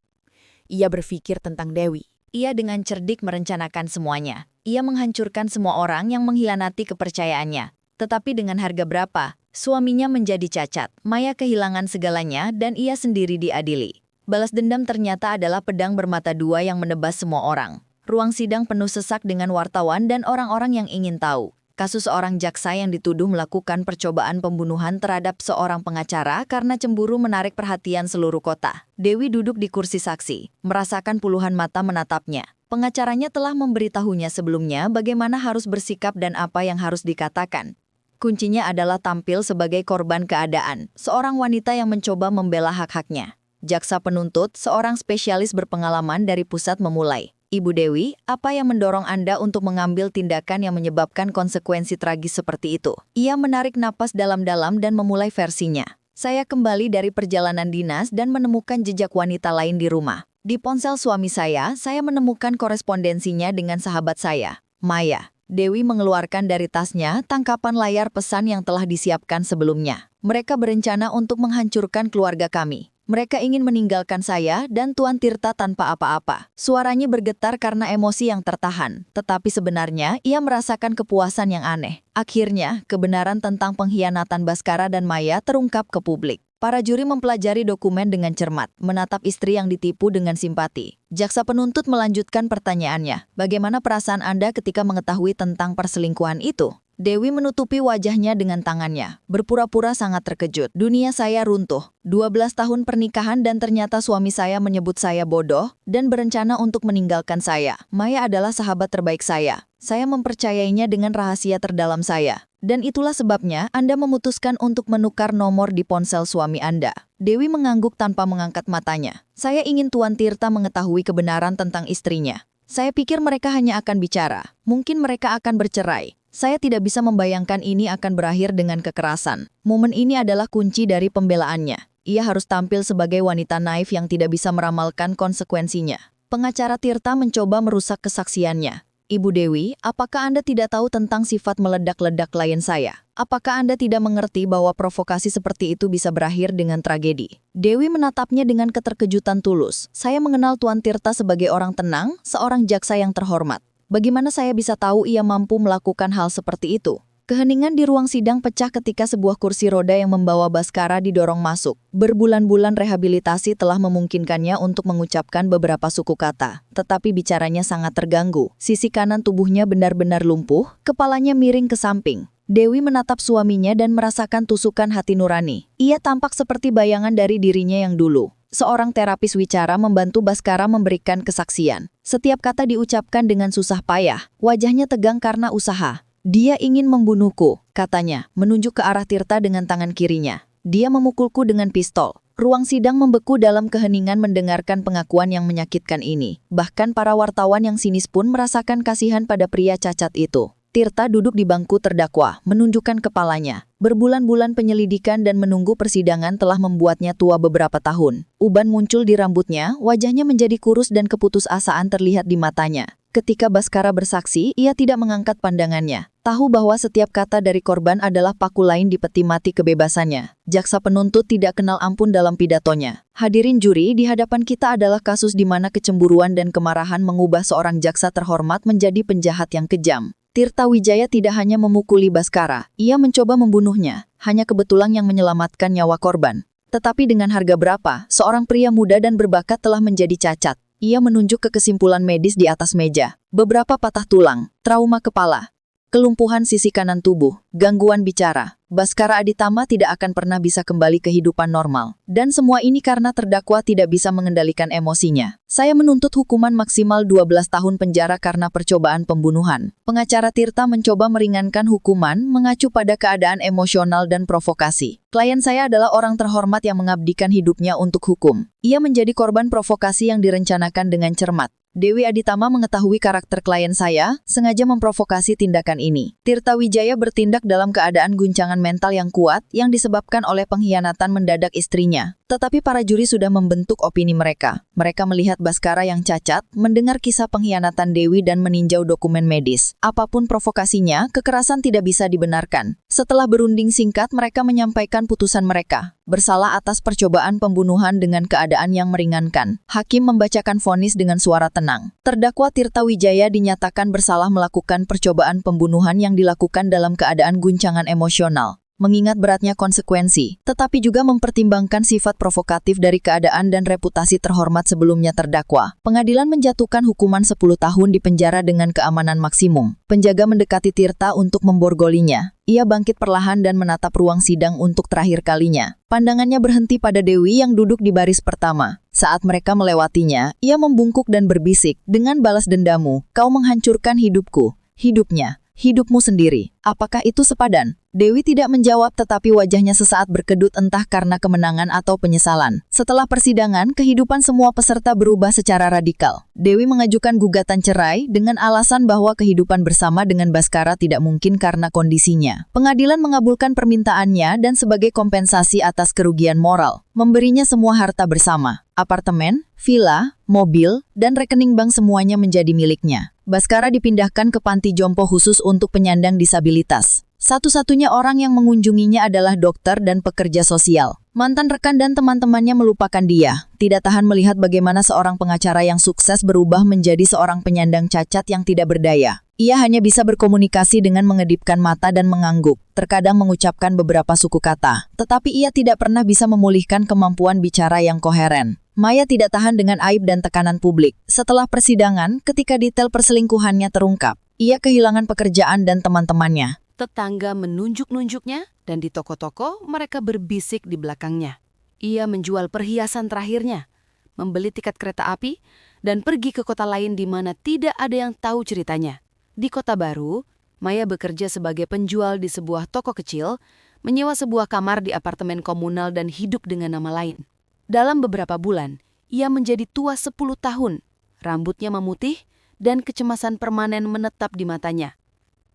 Ia berpikir tentang Dewi. Ia dengan cerdik merencanakan semuanya. Ia menghancurkan semua orang yang mengkhianati kepercayaannya. Tetapi dengan harga berapa? Suaminya menjadi cacat, Maya kehilangan segalanya dan ia sendiri diadili. Balas dendam ternyata adalah pedang bermata dua yang menebas semua orang. Ruang sidang penuh sesak dengan wartawan dan orang-orang yang ingin tahu. Kasus seorang jaksa yang dituduh melakukan percobaan pembunuhan terhadap seorang pengacara karena cemburu menarik perhatian seluruh kota. Dewi duduk di kursi saksi, merasakan puluhan mata menatapnya. Pengacaranya telah memberitahunya sebelumnya bagaimana harus bersikap dan apa yang harus dikatakan. Kuncinya adalah tampil sebagai korban keadaan, seorang wanita yang mencoba membela hak-haknya. Jaksa penuntut, seorang spesialis berpengalaman dari pusat memulai. Ibu Dewi, apa yang mendorong Anda untuk mengambil tindakan yang menyebabkan konsekuensi tragis seperti itu? Ia menarik napas dalam-dalam dan memulai versinya. Saya kembali dari perjalanan dinas dan menemukan jejak wanita lain di rumah. Di ponsel suami saya menemukan korespondensinya dengan sahabat saya, Maya. Dewi mengeluarkan dari tasnya tangkapan layar pesan yang telah disiapkan sebelumnya. Mereka berencana untuk menghancurkan keluarga kami. Mereka ingin meninggalkan saya dan Tuan Tirta tanpa apa-apa. Suaranya bergetar karena emosi yang tertahan, tetapi sebenarnya ia merasakan kepuasan yang aneh. Akhirnya, kebenaran tentang pengkhianatan Baskara dan Maya terungkap ke publik. Para juri mempelajari dokumen dengan cermat, menatap istri yang ditipu dengan simpati. Jaksa penuntut melanjutkan pertanyaannya, bagaimana perasaan Anda ketika mengetahui tentang perselingkuhan itu? Dewi menutupi wajahnya dengan tangannya, berpura-pura sangat terkejut. Dunia saya runtuh, 12 tahun pernikahan dan ternyata suami saya menyebut saya bodoh dan berencana untuk meninggalkan saya. Maya adalah sahabat terbaik saya. Saya mempercayainya dengan rahasia terdalam saya. Dan itulah sebabnya Anda memutuskan untuk menukar nomor di ponsel suami Anda. Dewi mengangguk tanpa mengangkat matanya. Saya ingin Tuan Tirta mengetahui kebenaran tentang istrinya. Saya pikir mereka hanya akan bicara. Mungkin mereka akan bercerai. Saya tidak bisa membayangkan ini akan berakhir dengan kekerasan. Momen ini adalah kunci dari pembelaannya. Ia harus tampil sebagai wanita naif yang tidak bisa meramalkan konsekuensinya. Pengacara Tirta mencoba merusak kesaksiannya. Ibu Dewi, apakah Anda tidak tahu tentang sifat meledak-ledak klien saya? Apakah Anda tidak mengerti bahwa provokasi seperti itu bisa berakhir dengan tragedi? Dewi menatapnya dengan keterkejutan tulus. Saya mengenal Tuan Tirta sebagai orang tenang, seorang jaksa yang terhormat. Bagaimana saya bisa tahu ia mampu melakukan hal seperti itu? Keheningan di ruang sidang pecah ketika sebuah kursi roda yang membawa Baskara didorong masuk. Berbulan-bulan rehabilitasi telah memungkinkannya untuk mengucapkan beberapa suku kata. Tetapi bicaranya sangat terganggu. Sisi kanan tubuhnya benar-benar lumpuh, kepalanya miring ke samping. Dewi menatap suaminya dan merasakan tusukan hati nurani. Ia tampak seperti bayangan dari dirinya yang dulu. Seorang terapis wicara membantu Baskara memberikan kesaksian. Setiap kata diucapkan dengan susah payah. Wajahnya tegang karena usaha. Dia ingin membunuhku, katanya, menunjuk ke arah Tirta dengan tangan kirinya. Dia memukulku dengan pistol. Ruang sidang membeku dalam keheningan mendengarkan pengakuan yang menyakitkan ini. Bahkan para wartawan yang sinis pun merasakan kasihan pada pria cacat itu. Tirta duduk di bangku terdakwa, menunjukkan kepalanya. Berbulan-bulan penyelidikan dan menunggu persidangan telah membuatnya tua beberapa tahun. Uban muncul di rambutnya, wajahnya menjadi kurus dan keputusasaan terlihat di matanya. Ketika Baskara bersaksi, ia tidak mengangkat pandangannya. Tahu bahwa setiap kata dari korban adalah paku lain di peti mati kebebasannya. Jaksa penuntut tidak kenal ampun dalam pidatonya. Hadirin juri, di hadapan kita adalah kasus di mana kecemburuan dan kemarahan mengubah seorang jaksa terhormat menjadi penjahat yang kejam. Tirta Wijaya tidak hanya memukuli Baskara, ia mencoba membunuhnya. Hanya kebetulan yang menyelamatkan nyawa korban. Tetapi dengan harga berapa, seorang pria muda dan berbakat telah menjadi cacat. Ia menunjuk ke kesimpulan medis di atas meja. Beberapa patah tulang, trauma kepala, kelumpuhan sisi kanan tubuh, gangguan bicara. Baskara Aditama tidak akan pernah bisa kembali ke kehidupan normal. Dan semua ini karena terdakwa tidak bisa mengendalikan emosinya. Saya menuntut hukuman maksimal 12 tahun penjara karena percobaan pembunuhan. Pengacara Tirta mencoba meringankan hukuman, mengacu pada keadaan emosional dan provokasi. Klien saya adalah orang terhormat yang mengabdikan hidupnya untuk hukum. Ia menjadi korban provokasi yang direncanakan dengan cermat. Dewi Aditama mengetahui karakter klien saya, sengaja memprovokasi tindakan ini. Tirta Wijaya bertindak dalam keadaan guncangan mental yang kuat yang disebabkan oleh pengkhianatan mendadak istrinya. Tetapi para juri sudah membentuk opini mereka. Mereka melihat Baskara yang cacat, mendengar kisah pengkhianatan Dewi dan meninjau dokumen medis. Apapun provokasinya, kekerasan tidak bisa dibenarkan. Setelah berunding singkat, mereka menyampaikan putusan mereka. Bersalah atas percobaan pembunuhan dengan keadaan yang meringankan. Hakim membacakan vonis dengan suara tenang. Terdakwa Tirta Wijaya dinyatakan bersalah melakukan percobaan pembunuhan yang dilakukan dalam keadaan guncangan emosional. Mengingat beratnya konsekuensi, tetapi juga mempertimbangkan sifat provokatif dari keadaan dan reputasi terhormat sebelumnya terdakwa. Pengadilan menjatuhkan hukuman 10 tahun di penjara dengan keamanan maksimum. Penjaga mendekati Tirta untuk memborgolinya. Ia bangkit perlahan dan menatap ruang sidang untuk terakhir kalinya. Pandangannya berhenti pada Dewi yang duduk di baris pertama. Saat mereka melewatinya, ia membungkuk dan berbisik, "Dengan balas dendamu, kau menghancurkan hidupku, hidupnya, hidupmu sendiri. Apakah itu sepadan?" Dewi tidak menjawab tetapi wajahnya sesaat berkedut entah karena kemenangan atau penyesalan. Setelah persidangan, kehidupan semua peserta berubah secara radikal. Dewi mengajukan gugatan cerai dengan alasan bahwa kehidupan bersama dengan Baskara tidak mungkin karena kondisinya. Pengadilan mengabulkan permintaannya dan sebagai kompensasi atas kerugian moral, memberinya semua harta bersama. Apartemen, villa, mobil, dan rekening bank semuanya menjadi miliknya. Baskara dipindahkan ke panti jompo khusus untuk penyandang disabilitas. Satu-satunya orang yang mengunjunginya adalah dokter dan pekerja sosial. Mantan rekan dan teman-temannya melupakan dia. Tidak tahan melihat bagaimana seorang pengacara yang sukses berubah menjadi seorang penyandang cacat yang tidak berdaya. Ia hanya bisa berkomunikasi dengan mengedipkan mata dan mengangguk, terkadang mengucapkan beberapa suku kata. Tetapi ia tidak pernah bisa memulihkan kemampuan bicara yang koheren. Maya tidak tahan dengan aib dan tekanan publik. Setelah persidangan, ketika detail perselingkuhannya terungkap, ia kehilangan pekerjaan dan teman-temannya. Tetangga menunjuk-nunjuknya dan di toko-toko mereka berbisik di belakangnya. Ia menjual perhiasan terakhirnya, membeli tiket kereta api, dan pergi ke kota lain di mana tidak ada yang tahu ceritanya. Di Kota Baru, Maya bekerja sebagai penjual di sebuah toko kecil, menyewa sebuah kamar di apartemen komunal dan hidup dengan nama lain. Dalam beberapa bulan, ia menjadi tua 10 tahun, rambutnya memutih, dan kecemasan permanen menetap di matanya.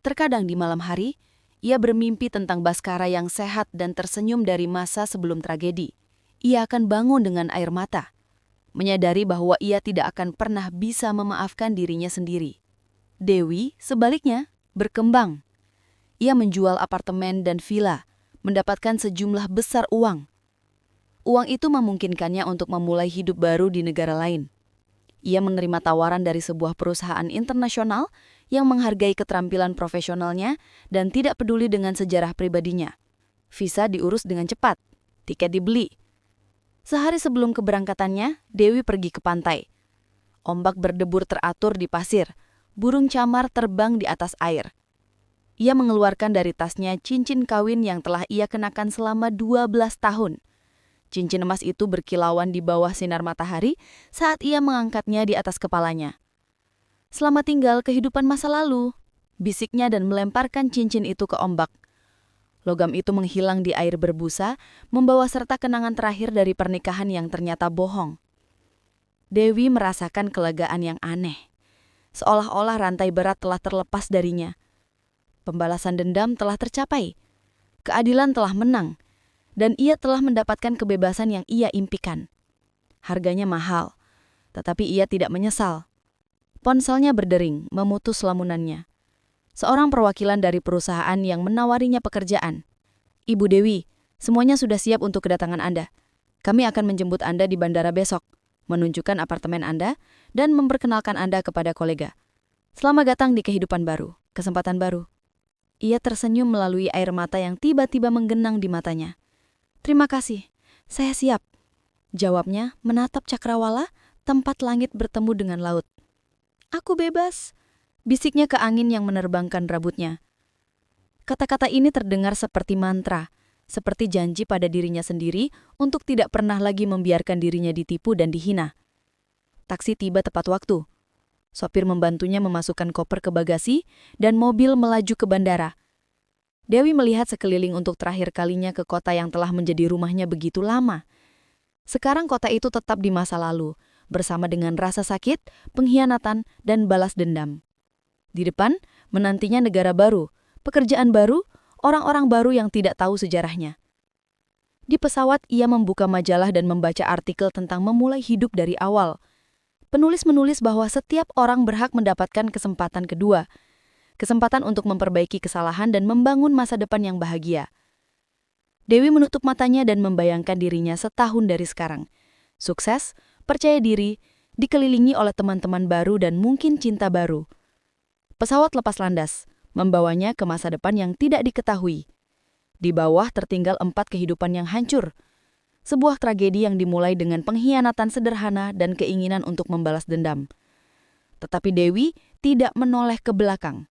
Terkadang di malam hari, ia bermimpi tentang Baskara yang sehat dan tersenyum dari masa sebelum tragedi. Ia akan bangun dengan air mata, menyadari bahwa ia tidak akan pernah bisa memaafkan dirinya sendiri. Dewi, sebaliknya, berkembang. Ia menjual apartemen dan villa, mendapatkan sejumlah besar uang. Uang itu memungkinkannya untuk memulai hidup baru di negara lain. Ia menerima tawaran dari sebuah perusahaan internasional yang menghargai keterampilan profesionalnya dan tidak peduli dengan sejarah pribadinya. Visa diurus dengan cepat, tiket dibeli. Sehari sebelum keberangkatannya, Dewi pergi ke pantai. Ombak berdebur teratur di pasir, burung camar terbang di atas air. Ia mengeluarkan dari tasnya cincin kawin yang telah ia kenakan selama 12 tahun. Cincin emas itu berkilauan di bawah sinar matahari saat ia mengangkatnya di atas kepalanya. "Selamat tinggal kehidupan masa lalu," bisiknya dan melemparkan cincin itu ke ombak. Logam itu menghilang di air berbusa, membawa serta kenangan terakhir dari pernikahan yang ternyata bohong. Dewi merasakan kelegaan yang aneh, seolah-olah rantai berat telah terlepas darinya. Pembalasan dendam telah tercapai. Keadilan telah menang. Dan ia telah mendapatkan kebebasan yang ia impikan. Harganya mahal, tetapi ia tidak menyesal. Ponselnya berdering, memutus lamunannya. Seorang perwakilan dari perusahaan yang menawarinya pekerjaan. Ibu Dewi, semuanya sudah siap untuk kedatangan Anda. Kami akan menjemput Anda di bandara besok, menunjukkan apartemen Anda, dan memperkenalkan Anda kepada kolega. Selamat datang di kehidupan baru, kesempatan baru. Ia tersenyum melalui air mata yang tiba-tiba menggenang di matanya. Terima kasih, saya siap. Jawabnya menatap cakrawala, tempat langit bertemu dengan laut. Aku bebas, bisiknya ke angin yang menerbangkan rambutnya. Kata-kata ini terdengar seperti mantra, seperti janji pada dirinya sendiri untuk tidak pernah lagi membiarkan dirinya ditipu dan dihina. Taksi tiba tepat waktu. Sopir membantunya memasukkan koper ke bagasi dan mobil melaju ke bandara. Dewi melihat sekeliling untuk terakhir kalinya ke kota yang telah menjadi rumahnya begitu lama. Sekarang kota itu tetap di masa lalu, bersama dengan rasa sakit, pengkhianatan, dan balas dendam. Di depan, menantinya negara baru, pekerjaan baru, orang-orang baru yang tidak tahu sejarahnya. Di pesawat, ia membuka majalah dan membaca artikel tentang memulai hidup dari awal. Penulis menulis bahwa setiap orang berhak mendapatkan kesempatan kedua, kesempatan untuk memperbaiki kesalahan dan membangun masa depan yang bahagia. Dewi menutup matanya dan membayangkan dirinya setahun dari sekarang. Sukses, percaya diri, dikelilingi oleh teman-teman baru dan mungkin cinta baru. Pesawat lepas landas, membawanya ke masa depan yang tidak diketahui. Di bawah tertinggal 4 kehidupan yang hancur. Sebuah tragedi yang dimulai dengan pengkhianatan sederhana dan keinginan untuk membalas dendam. Tetapi Dewi tidak menoleh ke belakang.